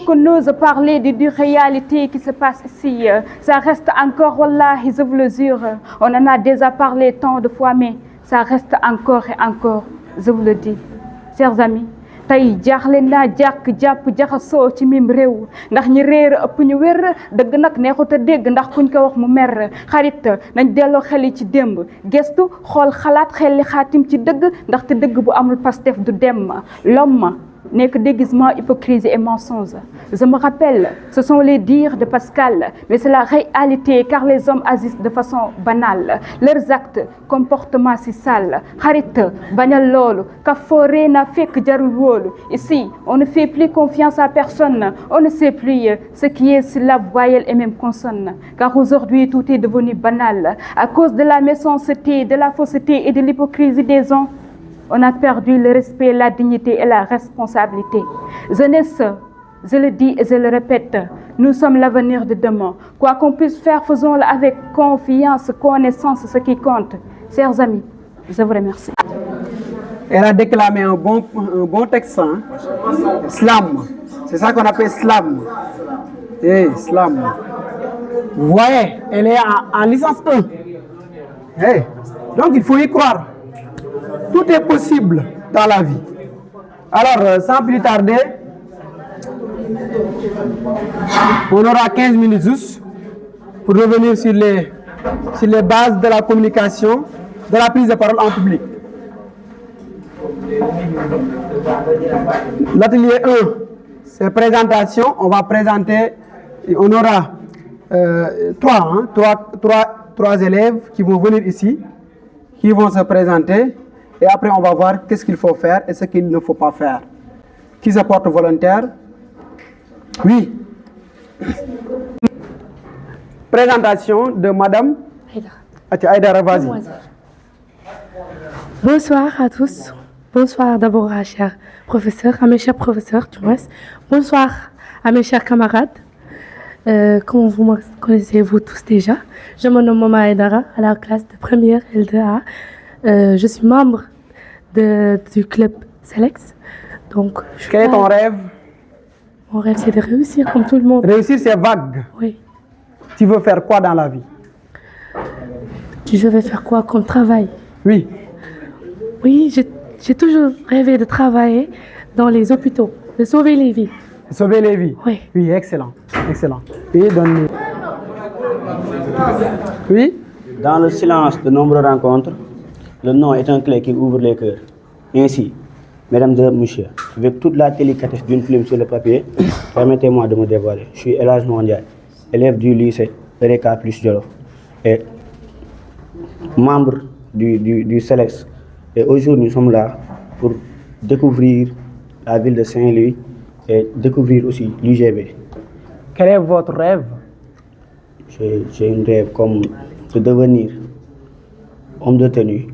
qu'on ose parler du réalité qui se passe ici. Ça reste encore, wallahi, je vous le jure. On en a déjà parlé tant de fois, mais ça reste encore et encore, je vous le dis. Chers amis, tey jaaxle naa jàpp jaxasoo ci mim réew ndax ñi réer ëpp ñu wér dëgg nag neexut a dégg ndax kuñ ko wax mu mer xarit nañ delloo xel yi ci démb gestu xool xalaat xel li xaatim ci dëgg ndaxte dëgg bu amul Pastef du dem l'homme n'est que déguisement, hypocrisie et mensonge. Je me rappelle, ce sont les dires de Pascal, mais c'est la réalité car les hommes agissent de façon banale. Leurs actes, comportements si sales. Harit, bagnal lolu, kafore na fek jarul wolu. Ici, on ne fait plus confiance à personne. On ne sait plus ce qui est syllabe, voyelle et même consonne. Car aujourd'hui, tout est devenu banal. À cause de la méchanceté, de la fausseté et de l'hypocrisie des hommes, on a perdu le respect, la dignité et la responsabilité. Jeunesse, je le dis et je le répète, nous sommes l'avenir de demain. Quoi qu'on puisse faire, faisons-le avec confiance, connaissance, ce qui compte. Chers amis, je vous remercie. Elle a déclamé un bon texte, hein? Slam. C'est ça qu'on appelle slam. Slam. Vous voyez, elle est en licence 1. Donc il faut y croire. Tout est possible dans la vie. Alors, sans plus tarder, on aura 15 minutes juste pour revenir sur les bases de la communication, de la prise de parole en public. L'atelier 1, c'est présentation. On va présenter, on aura trois élèves qui vont venir ici, qui vont se présenter. Et après, on va voir qu'est-ce qu'il faut faire et ce qu'il ne faut pas faire. Qui se porte volontaire? Oui. Présentation de Madame Aïdara, vas-y. Bonsoir à tous. Bonsoir d'abord à chers professeurs, à mes chers professeurs, du moins. Bonsoir à mes chers camarades. Comme vous me connaissez vous tous déjà, je me nomme Mama Aïdara, à la classe de première L2A. Je suis membre du club Selex. Donc, quel est ton rêve? Mon rêve, c'est de réussir comme tout le monde. Réussir, c'est vague. Oui. Tu veux faire quoi dans la vie? Je vais faire quoi comme travail? Oui. Oui, j'ai toujours rêvé de travailler dans les hôpitaux, de sauver les vies. Sauver les vies? Oui. Oui, excellent. Excellent. Oui, donne-nous. Oui? Dans le silence de nombreuses rencontres, le nom est un clé qui ouvre les cœurs. Ainsi, mesdames et messieurs, avec toute la délicatesse d'une plume sur le papier, permettez-moi de me dévoiler. Je suis El Hadj Mondial, élève du lycée Eureka Plus Jolof et membre du Selex. Et aujourd'hui, nous sommes là pour découvrir la ville de Saint-Louis et découvrir aussi l'UGB. Quel est votre rêve? J'ai un rêve comme de devenir homme de tenue,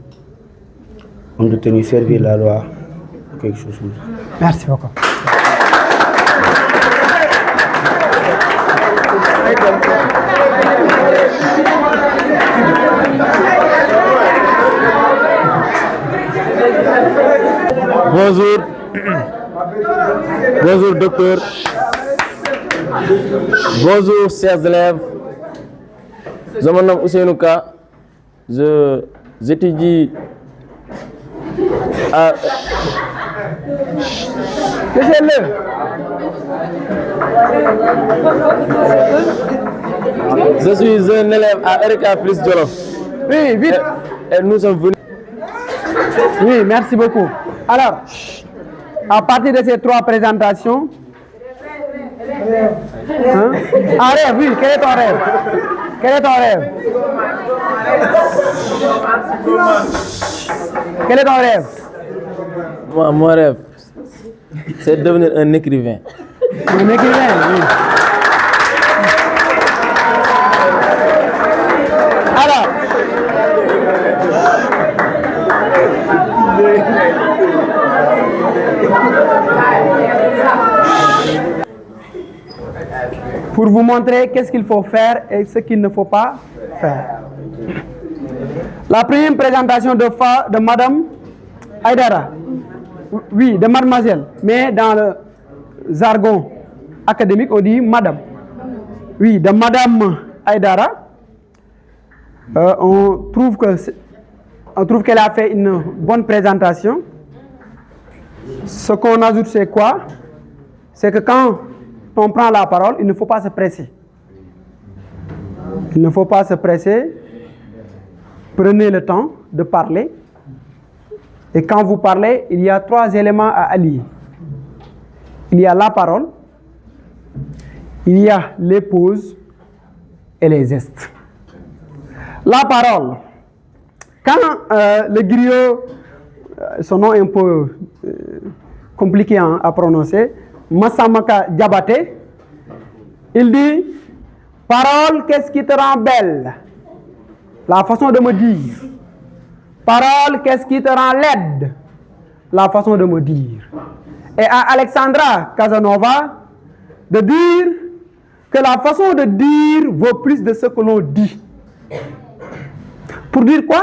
servir la loi, quelque chose comme ça. Merci beaucoup. Bonjour. Bonjour docteur. Bonjour chers élèves. Je me nomme Ousseynou Ka. J'étudie à... Je suis un élève à Eureka Plus Jolof. Oui, vite. Et nous sommes venus. Oui, merci beaucoup. Alors, à partir de ces trois présentations, un rêve, oui, quel est ton rêve? Quel est ton rêve? Quel est ton rêve? Mon rêve, c'est de devenir un écrivain. Un écrivain, oui. Alors, pour vous montrer qu'est-ce qu'il faut faire et ce qu'il ne faut pas faire. La première présentation de Madame Aïdara, oui, de mademoiselle, mais dans jargon académique, on dit madame. Oui, de Madame Aïdara, on trouve qu'elle a fait une bonne présentation. Ce qu'on ajoute, c'est quoi? C'est que quand on prend la parole, il ne faut pas se presser. Il ne faut pas se presser. Prenez le temps de parler. Et quand vous parlez, il y a 3 éléments à allier. Il y a la parole, il y a les pauses et les gestes. La parole. Quand le griot, son nom est un peu compliqué à prononcer, Massamaka Diabaté, il dit « Parole, qu'est-ce qui te rend belle ?» La façon de me dire. Parole, qu'est-ce qui te rend laide? La façon de me dire. Et à Alexandra Casanova, de dire que la façon de dire vaut plus de ce que l'on dit. Pour dire quoi?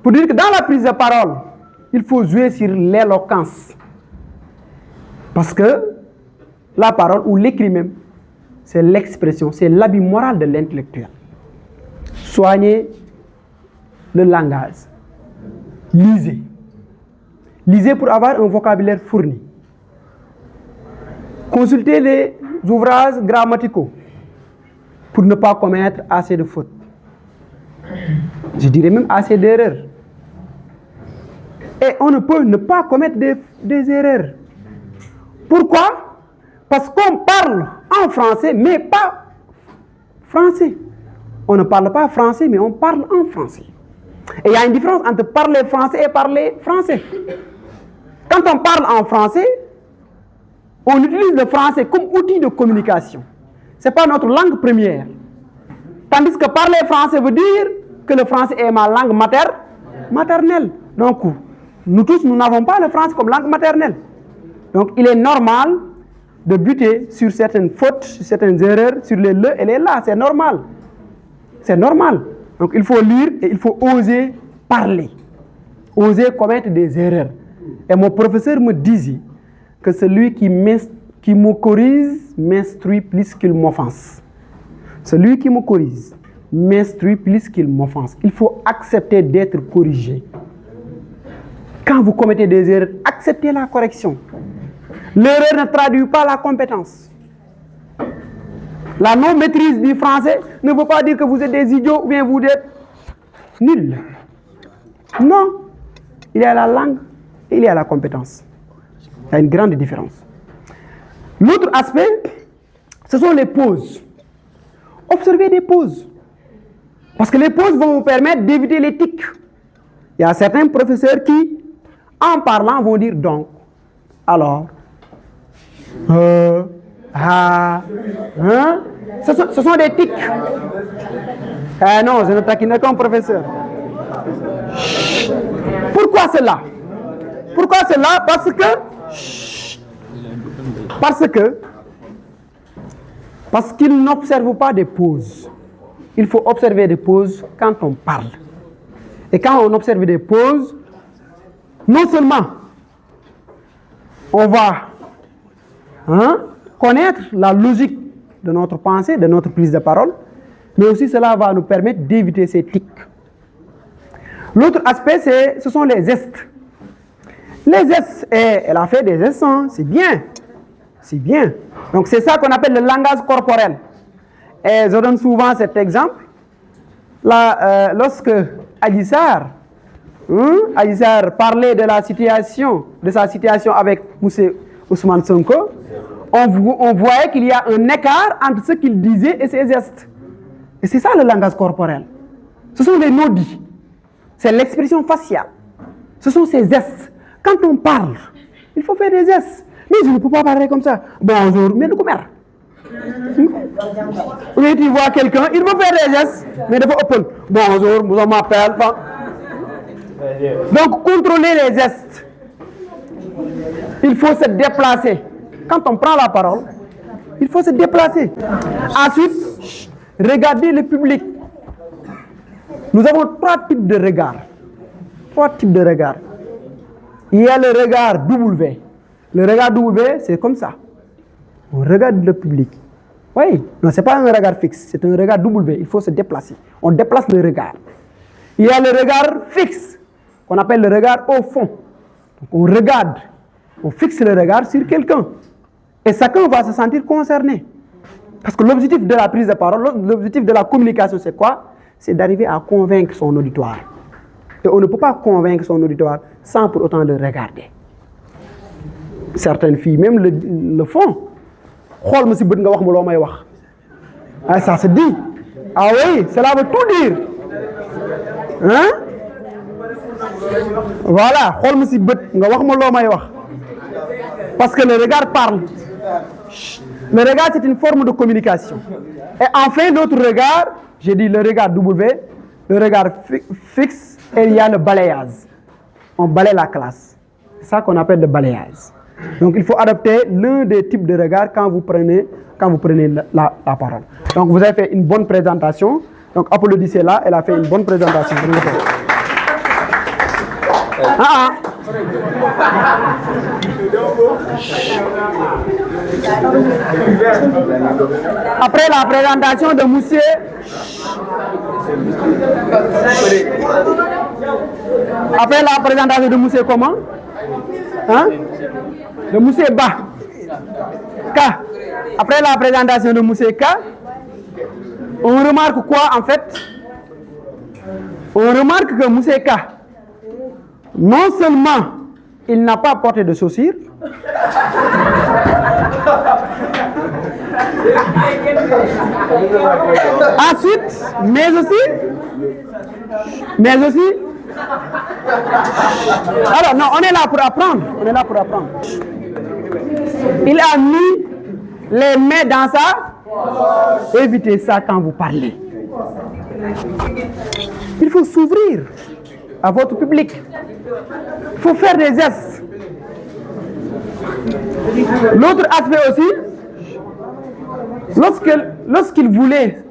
Pour dire que dans la prise de parole, il faut jouer sur l'éloquence. Parce que la parole ou l'écrit même, c'est l'expression, c'est l'habit moral de l'intellectuel. Soignez le langage. Lisez. Lisez pour avoir un vocabulaire fourni. Consultez les ouvrages grammaticaux pour ne pas commettre assez de fautes. Je dirais même assez d'erreurs. Et on ne peut ne pas commettre des erreurs. Pourquoi? Parce qu'on parle en français, mais pas français. On ne parle pas français, mais on parle en français. Et il y a une différence entre parler français et parler français. Quand on parle en français, on utilise le français comme outil de communication. Ce n'est pas notre langue première. Tandis que parler français veut dire que le français est ma langue maternelle. Donc, nous tous, nous n'avons pas le français comme langue maternelle. Donc, il est normal de buter sur certaines fautes, sur certaines erreurs, sur les le et les la. C'est normal. C'est normal. Donc, il faut lire et il faut oser parler. Oser commettre des erreurs. Et mon professeur me disait que celui qui me corrige m'instruit plus qu'il m'offense. Celui qui me corrige m'instruit plus qu'il m'offense. Il faut accepter d'être corrigé. Quand vous commettez des erreurs, acceptez la correction. L'erreur ne traduit pas la compétence. La non-maîtrise du français ne veut pas dire que vous êtes des idiots ou bien vous êtes nuls. Non. Il y a la langue et il y a la compétence. Il y a une grande différence. L'autre aspect, ce sont les pauses. Observez des pauses. Parce que les pauses vont vous permettre d'éviter les tics. Il y a certains professeurs qui, en parlant, vont dire donc, alors, ce sont des tics. Non, je ne taquine qu'un professeur. Pourquoi cela? Pourquoi cela? Parce qu'ils n'observent pas des pauses. Il faut observer des pauses quand on parle. Et quand on observe des pauses, non seulement on va connaître la logique de notre pensée, de notre prise de parole, mais aussi cela va nous permettre d'éviter ces tics. L'autre aspect, ce sont les gestes. Les gestes, elle a fait des gestes, c'est bien. C'est bien. Donc c'est ça qu'on appelle le langage corporel. Et je donne souvent cet exemple. Là, lorsque Adissar parlait de sa situation avec M. Ousmane Sonko, on voyait qu'il y a un écart entre ce qu'il disait et ses gestes. Et c'est ça le langage corporel. Ce sont les no-dits. C'est l'expression faciale. Ce sont ces gestes. Quand on parle, il faut faire des gestes. Mais je ne peux pas parler comme ça. Bonjour, mais nous comment? Ou bien tu vois quelqu'un, il veut faire des gestes, mais il faut open. Bonjour, vous m'appelle. Donc, contrôler les gestes. Il faut se déplacer. Quand on prend la parole, il faut se déplacer. Ensuite, regardez le public. Nous avons 3 types de regards. 3 types de regards. Il y a le regard W. Le regard W, c'est comme ça. On regarde le public. Oui, non, ce n'est pas un regard fixe, c'est un regard W. Il faut se déplacer. On déplace le regard. Il y a le regard fixe, qu'on appelle le regard au fond. Donc on regarde, on fixe le regard sur quelqu'un. Et chacun va se sentir concerné. Parce que l'objectif de la prise de parole, l'objectif de la communication, c'est quoi? C'est d'arriver à convaincre son auditoire. Et on ne peut pas convaincre son auditoire sans pour autant le regarder. Certaines filles même le font. Ah, ça se dit. Ah oui, cela veut tout dire. Hein? Voilà. Parce que le regard parle. Le regard, c'est une forme de communication. Et enfin, l'autre regard, j'ai dit le regard W, le regard fixe, et il y a le balayage. On balaye la classe. C'est ça qu'on appelle le balayage. Donc, il faut adopter l'un des types de regards quand vous prenez la parole. Donc, vous avez fait une bonne présentation. Donc, applaudissez-la. Elle a fait une bonne présentation. Après la présentation de monsieur, après la présentation de monsieur comment? Hein? De monsieur Ba. K. Après la présentation de monsieur K, on remarque quoi en fait? On remarque que monsieur K, non seulement il n'a pas porté de chaussures, ensuite, mais aussi, alors non, on est là pour apprendre, Il a mis les mains dans sa, évitez ça quand vous parlez. Il faut s'ouvrir à votre public. Il faut faire des gestes. L'autre aspect aussi, lorsqu'il voulait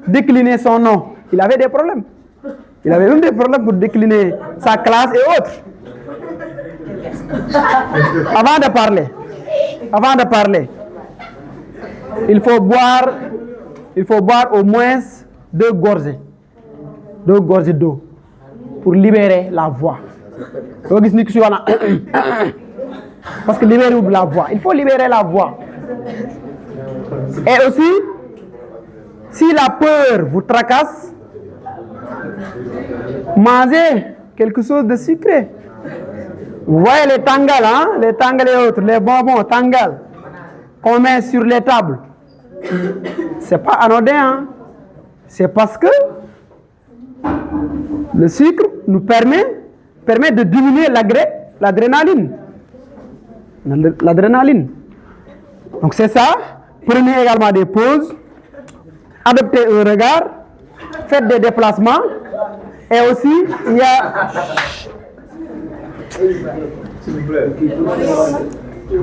décliner son nom, il avait des problèmes. Il avait même des problèmes pour décliner sa classe et autres. Avant de parler, il faut boire au moins 2 gorgées d'eau pour libérer la voix. Parce que libérer la voix, il faut libérer la voix. Et aussi, si la peur vous tracasse, mangez quelque chose de sucré. Vous voyez les tangals, hein? Les tangals et autres, les bonbons tangals qu'on met sur les tables. C'est pas anodin, hein? C'est parce que le sucre nous permet de diminuer l'adrénaline. Donc c'est ça. Prenez également des pauses, adoptez un regard, faites des déplacements. Et aussi, il y a...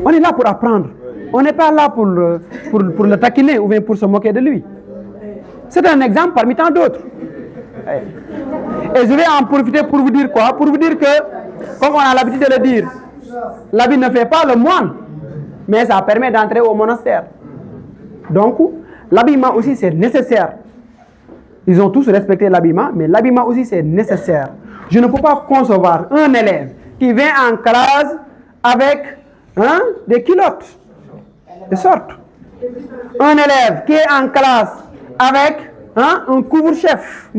On est là pour apprendre. On n'est pas là pour le taquiner ou bien pour se moquer de lui. C'est un exemple parmi tant d'autres. Et je vais en profiter pour vous dire quoi? Pour vous dire que, comme on a l'habitude de le dire, l'habit ne fait pas le moine, mais ça permet d'entrer au monastère. Donc, l'habillement aussi c'est nécessaire. Ils ont tous respecté l'habillement, mais l'habillement aussi c'est nécessaire. Je ne peux pas concevoir un élève qui vient en classe avec des culottes de sorte. Un élève qui est en classe avec un couvre-chef,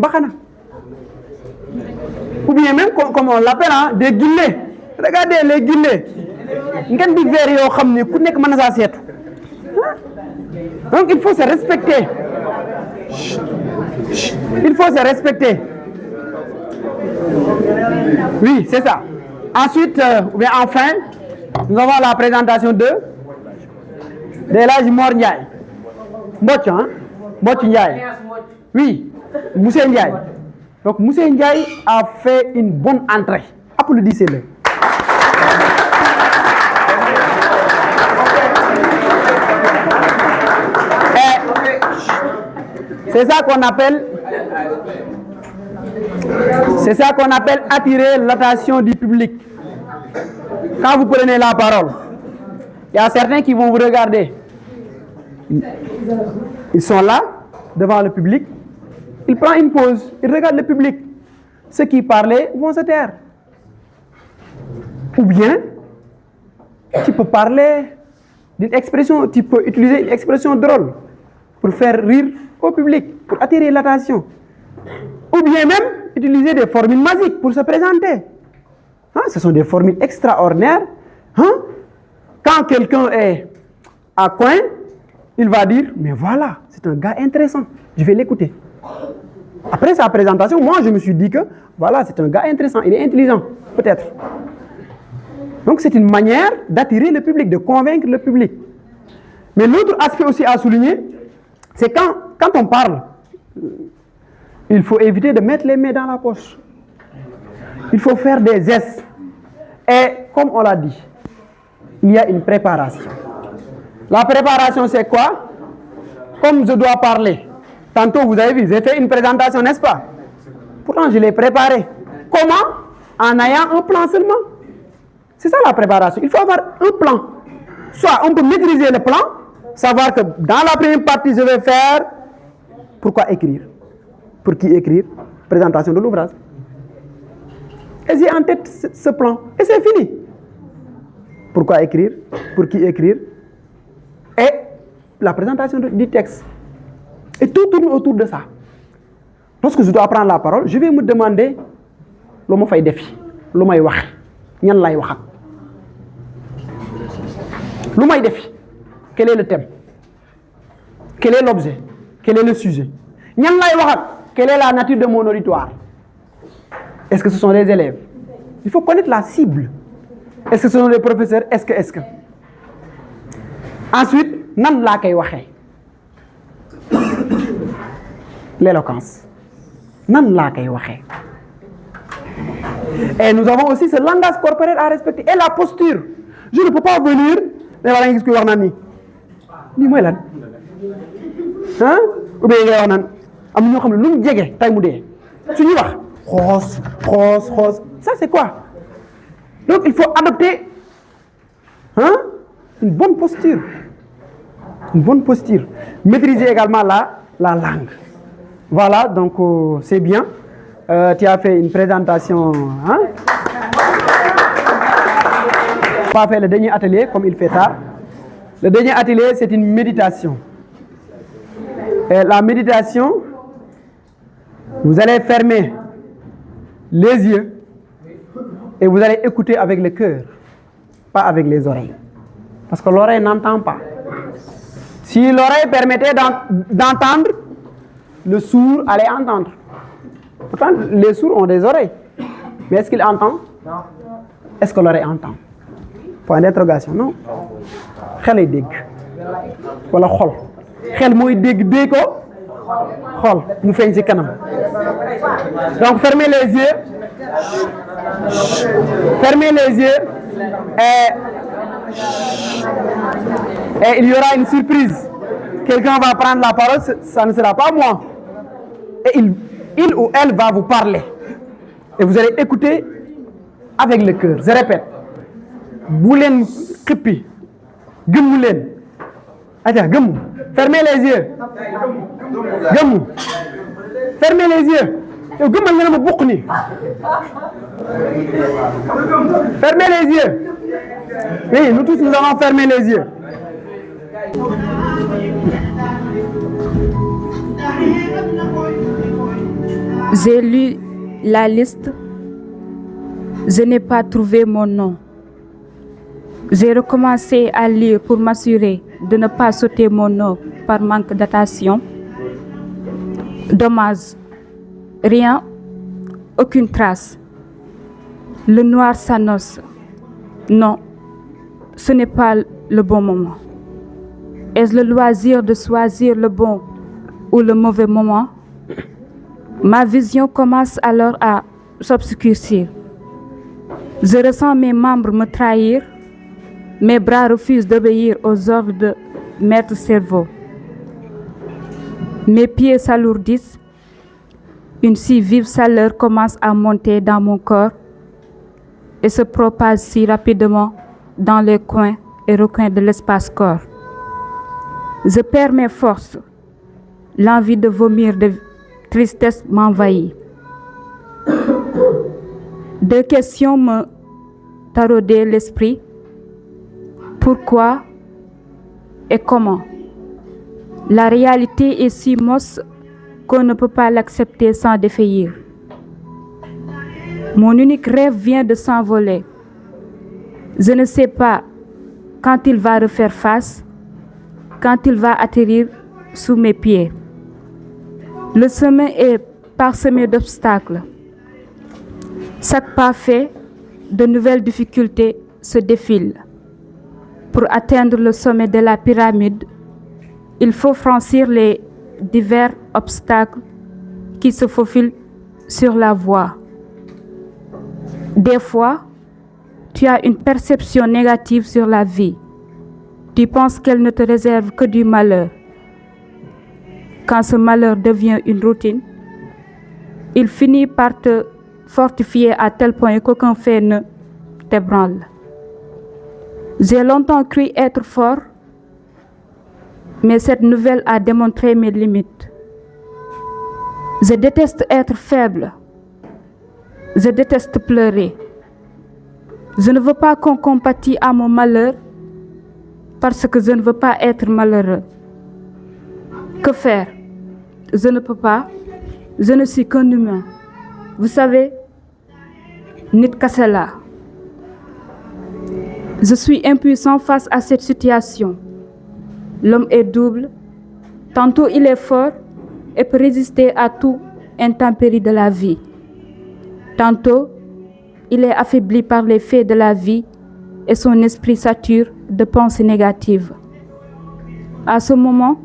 ou bien même comme on l'appelle, des guillemets. Regardez les guillemets. Donc il faut se respecter. Il faut se respecter. Oui, c'est ça. Ensuite, ou bien enfin, nous avons la présentation de l'âge Mor Ndiaye. Mbotch, hein? Mbotch Ndiaye. Oui, Moussé Ndiaye. Donc Moussé Ndiaye a fait une bonne entrée. Applaudissez-le. C'est ça qu'on appelle attirer l'attention du public. Quand vous prenez la parole, Il y a certains qui vont vous regarder. Ils sont là, devant le public. Ils prennent une pause. Ils regardent le public. Ceux qui parlaient vont se taire. Ou bien, tu peux parler d'une expression, tu peux utiliser une expression drôle pour faire rire au public, pour attirer l'attention. Ou bien même utiliser des formules magiques pour se présenter. Hein, ce sont des formules extraordinaires. Hein? Quand quelqu'un est à coin, il va dire, mais voilà, c'est un gars intéressant, je vais l'écouter. Après sa présentation, moi je me suis dit que, voilà, c'est un gars intéressant, il est intelligent, peut-être. Donc c'est une manière d'attirer le public, de convaincre le public. Mais l'autre aspect aussi à souligner, c'est quand on parle, il faut éviter de mettre les mains dans la poche. Il faut faire des gestes. Et comme on l'a dit, il y a une préparation. La préparation, c'est quoi? Comme je dois parler. Tantôt, vous avez vu, j'ai fait une présentation, n'est-ce pas? Pourtant, je l'ai préparée. Comment? En ayant un plan seulement. C'est ça la préparation. Il faut avoir un plan. Soit on peut maîtriser le plan, savoir que dans la première partie, je vais faire pourquoi écrire. Pour qui écrire? Présentation de l'ouvrage. Et j'ai en tête ce plan. Et c'est fini. Pourquoi écrire? Pour qui écrire? Et la présentation du texte. Et tout tourne autour de ça. Lorsque je dois prendre la parole, je vais me demander le mot fay défi, le may wax, ñan lay waxat. Le may défi. Quel est le thème? Quel est l'objet? Quel est le sujet? Ñan lay waxat. Quelle est la nature de mon auditoire? Est-ce que ce sont les élèves? Il faut connaître la cible. Est-ce que ce sont les professeurs? Est-ce que? Ensuite, nan la kay waxé? L'éloquence. Nan la kay waxé? Et nous avons aussi ce langage corporel à respecter et la posture. Je ne peux pas venir mais wala ngis ko wax nan ni moy lan? Hein? Ou bien ngay wax nan am ñoo xamne lu mu jégué tay mu dé. Suñu wax xoss. Ça c'est quoi? Donc il faut adopter une bonne posture. Une bonne posture. Maîtriser également la langue. Voilà, donc c'est bien. Tu as fait une présentation. Hein? Pas fait le dernier atelier comme il fait tard. Le dernier atelier, c'est une méditation. Et la méditation, vous allez fermer les yeux et vous allez écouter avec le cœur, pas avec les oreilles. Parce que l'oreille n'entend pas. Si l'oreille permettait d'entendre, le sourd allait entendre. Pourtant, les sourds ont des oreilles. Mais est-ce qu'il entend? Non. Est-ce que l'oreille entend? Point d'interrogation, non? Xel ay dégg wala xol xel mooy dégg ko xol mu feeñ ci kanam. Donc fermez les yeux. Fermez les yeux et il y aura une surprise. Quelqu'un va prendre la parole, ça ne sera pas moi. Et il ou elle va vous parler. Et vous allez écouter avec le cœur. Je répète. Boulen khipi. Gumoulen. Attends, gumou. Fermez les yeux. Gumou. Fermez les yeux. Fermez les yeux. Oui, nous tous nous allons fermer les yeux. J'ai lu la liste. Je n'ai pas trouvé mon nom. J'ai recommencé à lire pour m'assurer de ne pas sauter mon nom par manque d'attention. Dommage. Rien, aucune trace. Le noir s'annonce. Non, ce n'est pas le bon moment. Est-ce le loisir de choisir le bon ou le mauvais moment? Ma vision commence alors à s'obscurcir. Je ressens mes membres me trahir. Mes bras refusent d'obéir aux ordres de maître cerveau. Mes pieds s'alourdissent. Une si vive chaleur commence à monter dans mon corps et se propage si rapidement dans les coins et recoins de l'espace-corps. Je perds mes forces. L'envie de vomir de tristesse m'envahit. Deux questions me taraudaient l'esprit. Pourquoi et comment? La réalité est si moche qu'on ne peut pas l'accepter sans défaillir. Mon unique rêve vient de s'envoler. Je ne sais pas quand il va refaire face, quand il va atterrir sous mes pieds. Le chemin est parsemé d'obstacles. Chaque pas fait, de nouvelles difficultés se défilent. Pour atteindre le sommet de la pyramide, il faut franchir les divers obstacles qui se faufilent sur la voie. Des fois, tu as une perception négative sur la vie. Tu penses qu'elle ne te réserve que du malheur. Quand ce malheur devient une routine, il finit par te fortifier à tel point qu'aucun fait ne t'ébranle. J'ai longtemps cru être fort, mais cette nouvelle a démontré mes limites. Je déteste être faible. Je déteste pleurer. Je ne veux pas qu'on compatit à mon malheur parce que je ne veux pas être malheureux. Que faire? Je ne peux pas. Je ne suis qu'un humain. Vous savez, nit kase la. Je suis impuissant face à cette situation. L'homme est double. Tantôt il est fort et peut résister à tout intempérie de la vie. Tantôt, il est affaibli par les faits de la vie et son esprit sature de pensées négatives. À ce moment,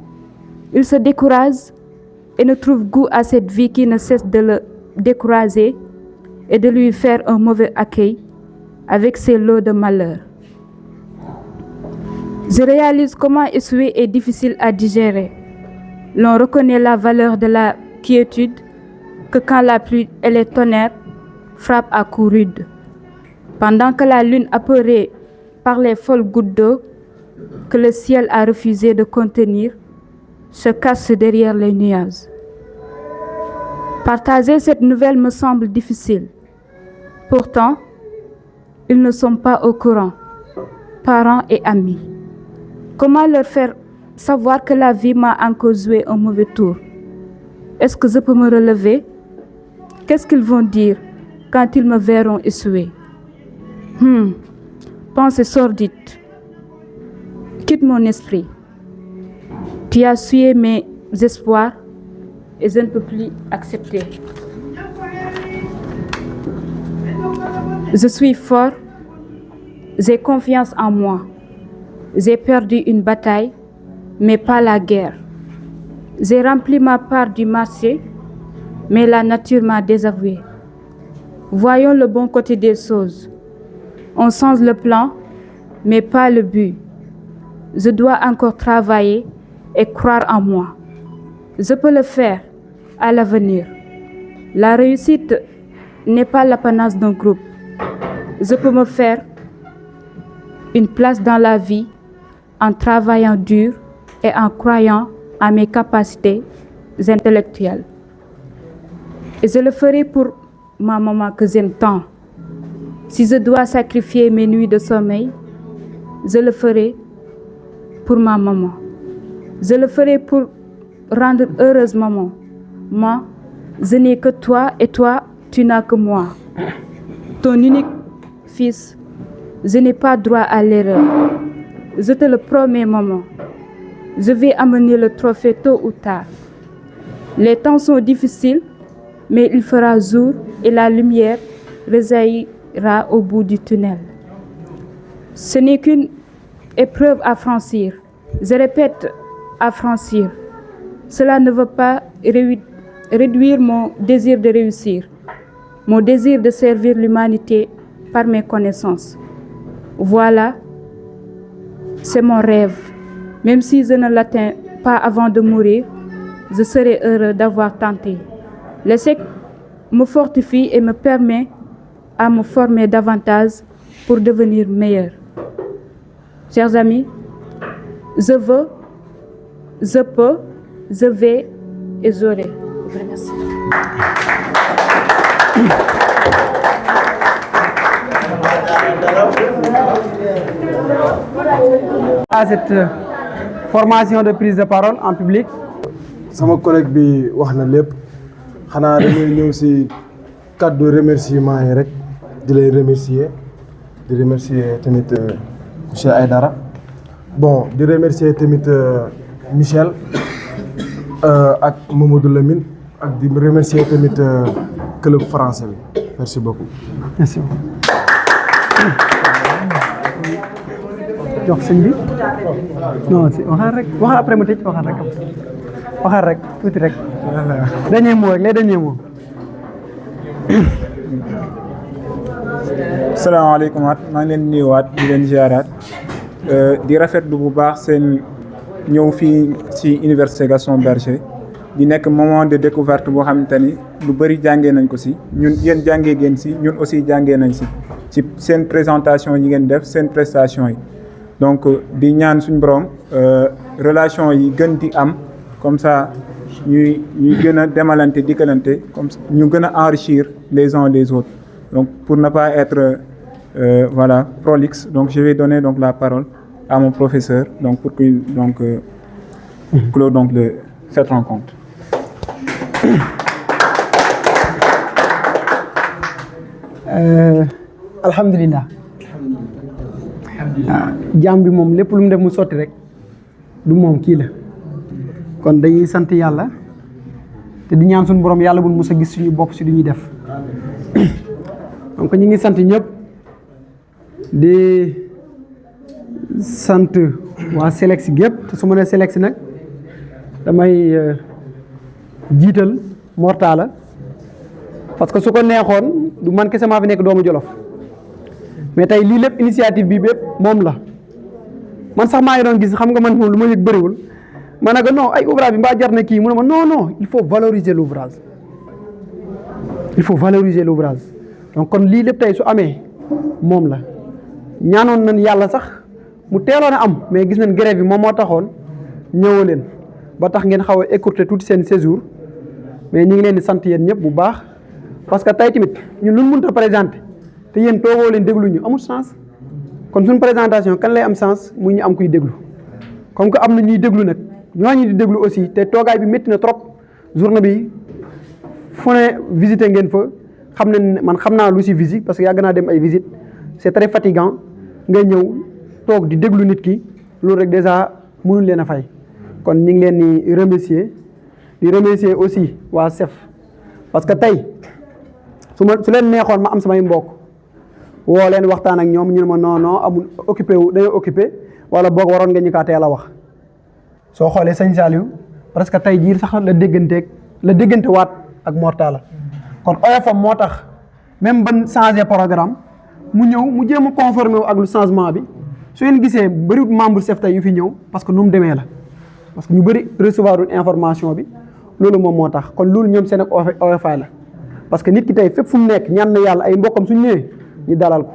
il se décourage et ne trouve goût à cette vie qui ne cesse de le décourager et de lui faire un mauvais accueil avec ses lots de malheur. Je réalise comment échouer est difficile à digérer. L'on reconnaît la valeur de la quiétude que quand la pluie et les tonnerres frappent à coups rudes. Pendant que la lune apeurée par les folles gouttes d'eau que le ciel a refusé de contenir se cache derrière les nuages. Partager cette nouvelle me semble difficile. Pourtant, ils ne sont pas au courant, parents et amis. Comment leur faire savoir que la vie m'a encore joué un mauvais tour? Est-ce que je peux me relever? Qu'est-ce qu'ils vont dire quand ils me verront échouer? Pensée sordide. Quitte mon esprit. Tu as sué mes espoirs et je ne peux plus accepter. Je suis fort, j'ai confiance en moi. J'ai perdu une bataille, mais pas la guerre. J'ai rempli ma part du marché, mais la nature m'a désavoué. Voyons le bon côté des choses. On change le plan, mais pas le but. Je dois encore travailler et croire en moi. Je peux le faire à l'avenir. La réussite n'est pas l'apanage d'un groupe. Je peux me faire une place dans la vie en travaillant dur et en croyant à mes capacités intellectuelles. Et je le ferai pour ma maman que j'aime tant. Si je dois sacrifier mes nuits de sommeil, je le ferai pour ma maman. Je le ferai pour rendre heureuse maman. Moi, je n'ai que toi et toi, tu n'as que moi. Ton unique fils, je n'ai pas droit à l'erreur. Je te le promets, maman. Je vais amener le trophée tôt ou tard. Les temps sont difficiles, mais il fera jour et la lumière rejaillira au bout du tunnel. Ce n'est qu'une épreuve à franchir. Je répète, à franchir. Cela ne veut pas réduire mon désir de réussir, mon désir de servir l'humanité par mes connaissances. Voilà, c'est mon rêve. Même si je ne l'atteins pas avant de mourir, je serai heureux d'avoir tenté. L'échec me fortifie et me permet à me former davantage pour devenir meilleur. Chers amis, je veux, je peux, je vais et j'aurai. Je vous remercie. À cette formation de prise de parole en public. sama collègue bi wax na lépp xanaa dañuy ñëw ci cadre de remerciement yi rek di lay remercier di remercier tamit monsieur Aïdara bon di remercier tamit Michel ak Mamadou Lamine ak di remercier tamit club français bi merci beaucoup. Merci. jox sëñ bi non si waxal rek waxal après mu tëj waxal rek tuuti rek dernier mot rek les derniers mots. salaamaaleykum waat maa ngi leen nuyuwaat di leen ziaraat di rafetlu bu baax seen ñëw fii ci université Gaston Berger di nekk moment de découverte boo xamante ni lu bëri jàngee nañ ko ci ñun yéen jàngee ngeen ci ñun aussi jàngee nañ ci seen présentation yi ngeen def seen prestation yi donc di ñaan suñ borom relation yi gën di am comme ça ñuy gën a demalante dikkalante comme ñu gën a enrichir les uns les autres donc pour ne pas être voilà prolixe donc je vais donner donc la parole à mon professeur donc pour qu'il donc clôt donc cette rencontre. Alhamdulillah. Jaam bi moom lépp lu mu def mu sotti rek du moom kii la kon dañuy sant yàlla te di ñaan suñu borom yàlla bu mës a gis suñu bopp si du ñuy def donc ñu ngi sant ñëpp di sant waa Selex gépp te su ma nee Selex nag damay jiital Mortala parce que su ko neexoon du man kese maa fi nekk doomu Jolof mais tey lii lépp initiative bi bépp moom la man sax maa ngi doon gis xam nga man moom lu ma yëg bëriwul ma ne ko non ay ouvrage bi mbaa jar na kii mu ne ma non il faut valoriser l'ouvrage donc kon lii lépp tey su amee moom la ñaanoon nañ yàlla sax mu teeloon a am mais gis nañ grève bi moom moo taxoon ñëwoo leen ba tax ngeen xaw a écourter tuuti seen séjour mais ñu ngi leen di sant yéen ñëpp bu baax parce que tey tamit ñun lu mënut a présenter te yéen toogoo leen déglu ñu amul sens kon suñu présentation kan lay am sens muy ñu am kuy déglu comme que am na ñuy déglu nag ñooñu di déglu aussi te toogaay bi métti na trop journée bi fu ne visité ngeen fa xam ne man xam naa lu si visite parce que yàgg naa dem ay visite c'est très fatigant nga ñëw toog di déglu nit ki loolu rek déjà mënul leen a fay kon ñu ngi leen di remercier aussi waa CEF parce que tey su leen neexoon ma am samay mbokk woo leen waxtaan ak ñoom ñu ne ma non amul occupé wu dañoo occupé wala boog waroon nga ñu kaa teel a wax soo xoolee sëñ Saliou parce que tey jii sax la déggante waat ak Mortala kon oyofam moo tax même ban changé programme mu ñëw mu jéem a conformé wu ak lu changement bi su ngeen gisee bëriwut membre CEF tey yu fi ñëw parce que nu mu demee la parce que ñu bëri recevoir information bi loolu moom moo tax kon loolu ñoom seen ak oyofaay la parce que nit ki tey fépp fu mu nekk ñaan na yàlla ay mbokkam suñu ñëwee ñu dalal ko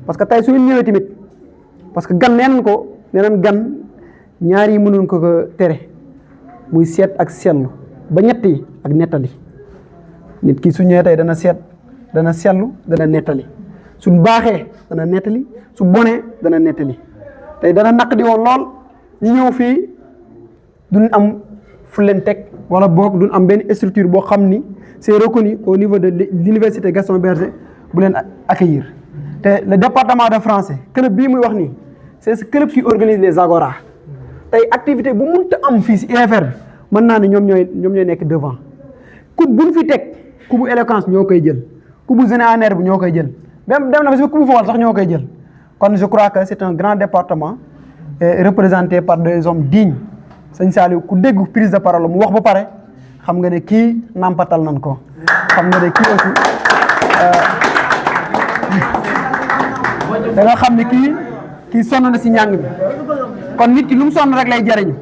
parce que tey su ngeen ñëwee tamit parce que gan nee nañ gan ñaar yi mënoon ko tere muy seet ak seetlu ba ñett yi ak nettali nit ki su ñëwee tey dana seet dana seetlu dana nettali suñ baaxee dana nettali su bonee dana nettali tey dana naq di woon lool ñu ñëw fii duñ am fu leen teg wala boog duñ am benn structure boo xam ni c'est reconnu au niveau de l'université Gaston Berger bu leen accueillir te le département de français club bii muy wax nii c'est ce club qui organise les agora tey activité bu mënta am fii si UFR bi mën naa ne ñoom ñooy nekk devant coupe buñ fi teg coupe éloquence ñoo koy jël coupe généraire bi ñoo koy jël même dem na ba si coupe football sax ñoo koy jël kon je crois que c'est un grand département représenté par des hommes dignes sëñ Saliou ku dégg prise de parole mu wax ba pare xam nga ne kii nampatal nañ ko xam nga ne kii aussi da nga xam ne kii sonn na si njàng bi kon nit ki lu mu sonn rek lay jariñu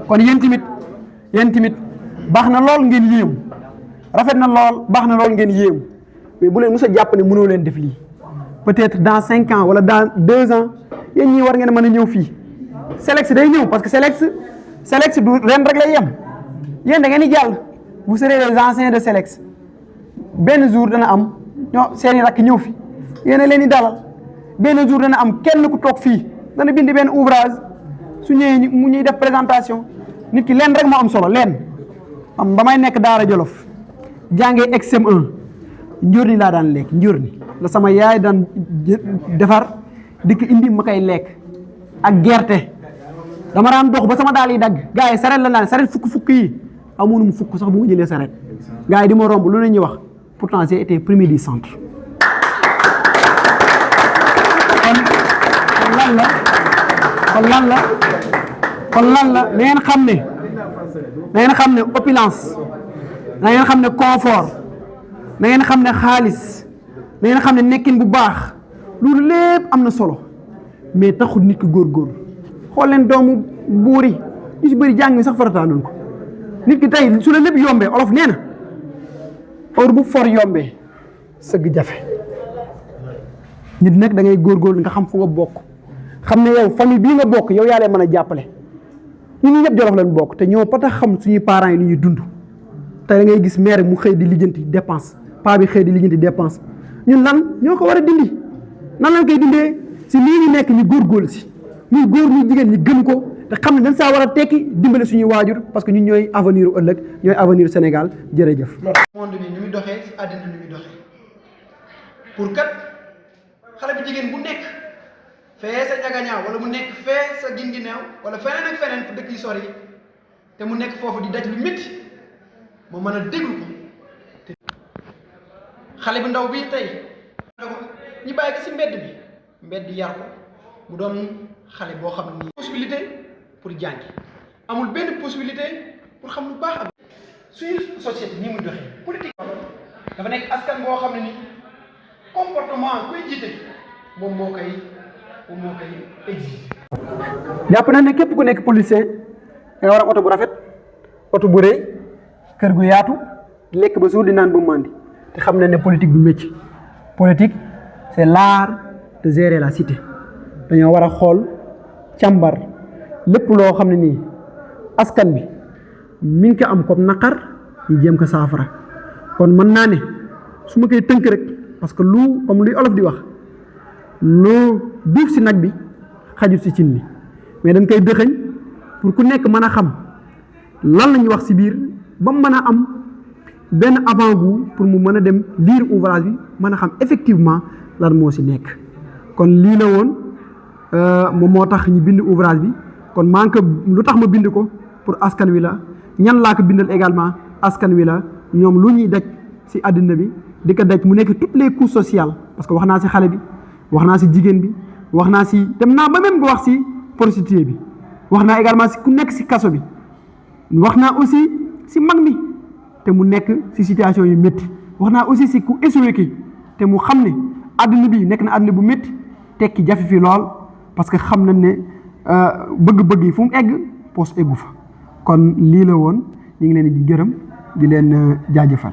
kon yéen tamit baax na lool ngeen yéemu rafet na lool baax na lool ngeen yéemu mais bu leen mos a jàpp ne mënoo leen def lii peut-être dans 5 ans wala dans 2 ans yéen ñii war ngeen mën a ñëw fii Selex day ñëw parce que Selex du ren rek lay yem yéen da ngeen di jàll vous serez les anciens de Selex benn jour dana am ñoo seeni rakk ñëw fi yéen a leen di dalal benn jour dana am kenn ku toog fii dana bind benn ouvrage su ñëwee mu ñuy def présentation nit ki leen rek moo am solo leen am ba may nekk Daara Jolof jàngee XM1 njurni laa daan lekk njurni la sama yaay daan defar di ko indi ma koy lekk ak gerte dama daan dox ba sama daal yi dagg gars yi saret la naan saret fukk yi amoon mu fukk sax bu ma jëlee saret gars yi di ma romb lu ne ñuy wax pourtant j'ai été premier du centre kon lan la na ngeen xam ne opulence na ngeen xam ne confort na ngeen xam ne xaalis na ngeen xam ne nekkin bu baax loolu lépp am na solo mais taxul nit ki góorgóorlu xool leen doomu buur yi ñu si bëri jàng sax farataaluñ ko nit ki tey su la lépp yombee olof nee na heure bu for yombee sëgg jafe nit nag da ngay góorgóorlu nga xam fu nga bokk xam ne yow famille bii nga bokk yow yaa leen mën a jàppale ñun ñëpp Jolof lañ bokk te ñoo pata xam suñuy parents yi li ñuy dund te da ngay gis mère mu xëy di lijjanti dépense paa bi xëy di lijjanti dépense ñun lan ñoo ko war a dindi nan lañ koy dindee si lii ñu nekk ñu góorgóorlu si muy góor ñu jigéen ñi gëm ko te xam ne dañ saa war a tekki dimbale suñuy waajur parce que ñun ñooy avenir u ëllëg ñooy avenir u Sénégal jërëjëf. monde bi ni muy doxee si àddina ni muy doxee pour kat xale bu jigéen bu nekk fee sa ñagañaaw wala mu nekk fee sa gingineew wala feneen ak feneen fu dëkk yi sori te mu nekk foofu di daj lu métti moo mën a déglu ko te xale bu ndaw bii tey ñu bàyyi ko si mbedd yar ko mu doon xale boo xam ne nii possibilité pour jàngi amul benn possibilité pour xam lu baax am suñu société ni muy doxee politique dafa nekk askan boo xam ne ni comportement kuy jiite moom moo koy exige. jàpp na ne képp ku nekk policier da nga war a oto bu rafet oto bu rëy kër gu yaatu lekk ba suur di naan ba màndi te xam na ne politique du métier politique c'est l'art de gérer la cité dañoo war a xool càmbar lépp loo xam ne nii askan bi mi ngi ko am comme naqar ñu jéem ko saafara kon mën naa ne su ma koy tënk rek parce que lu comme luy olof di wax lu duuf si nag bi xajut si cin li mais dañ koy dëxëñ pour ku nekk mën a xam lan la ñuy wax si biir ba mu mën a am benn avant-goût pour mu mën a dem lire ouvrage bi mën a xam effectivement lan moo si nekk kon lii la woon moom moo tax ñu bind ouvrage bi kon maa ngi ko lu tax ma bind ko pour askan wi la ñan laa ko bindal également askan wi la ñoom lu ñuy daj si àddina bi di ko daj mu nekk toutes les couches sociales parce que wax naa si xale bi wax naa si jigéen bi wax naa si dem naa ba même ba wax si prostituée bi wax naa également si ku nekk si kaso bi wax naa aussi si mag mi te mu nekk si situation yu métti wax naa aussi si ku échoué ki te mu xam ne àddina bi nekk na àddina bu métti tekki jafe fi lool parce que xam nañ ne bëgg-bëgg yi fu mu egg poste eggu fa kon lii la woon ñu ngi leen di gërëm di leen jaajëfal.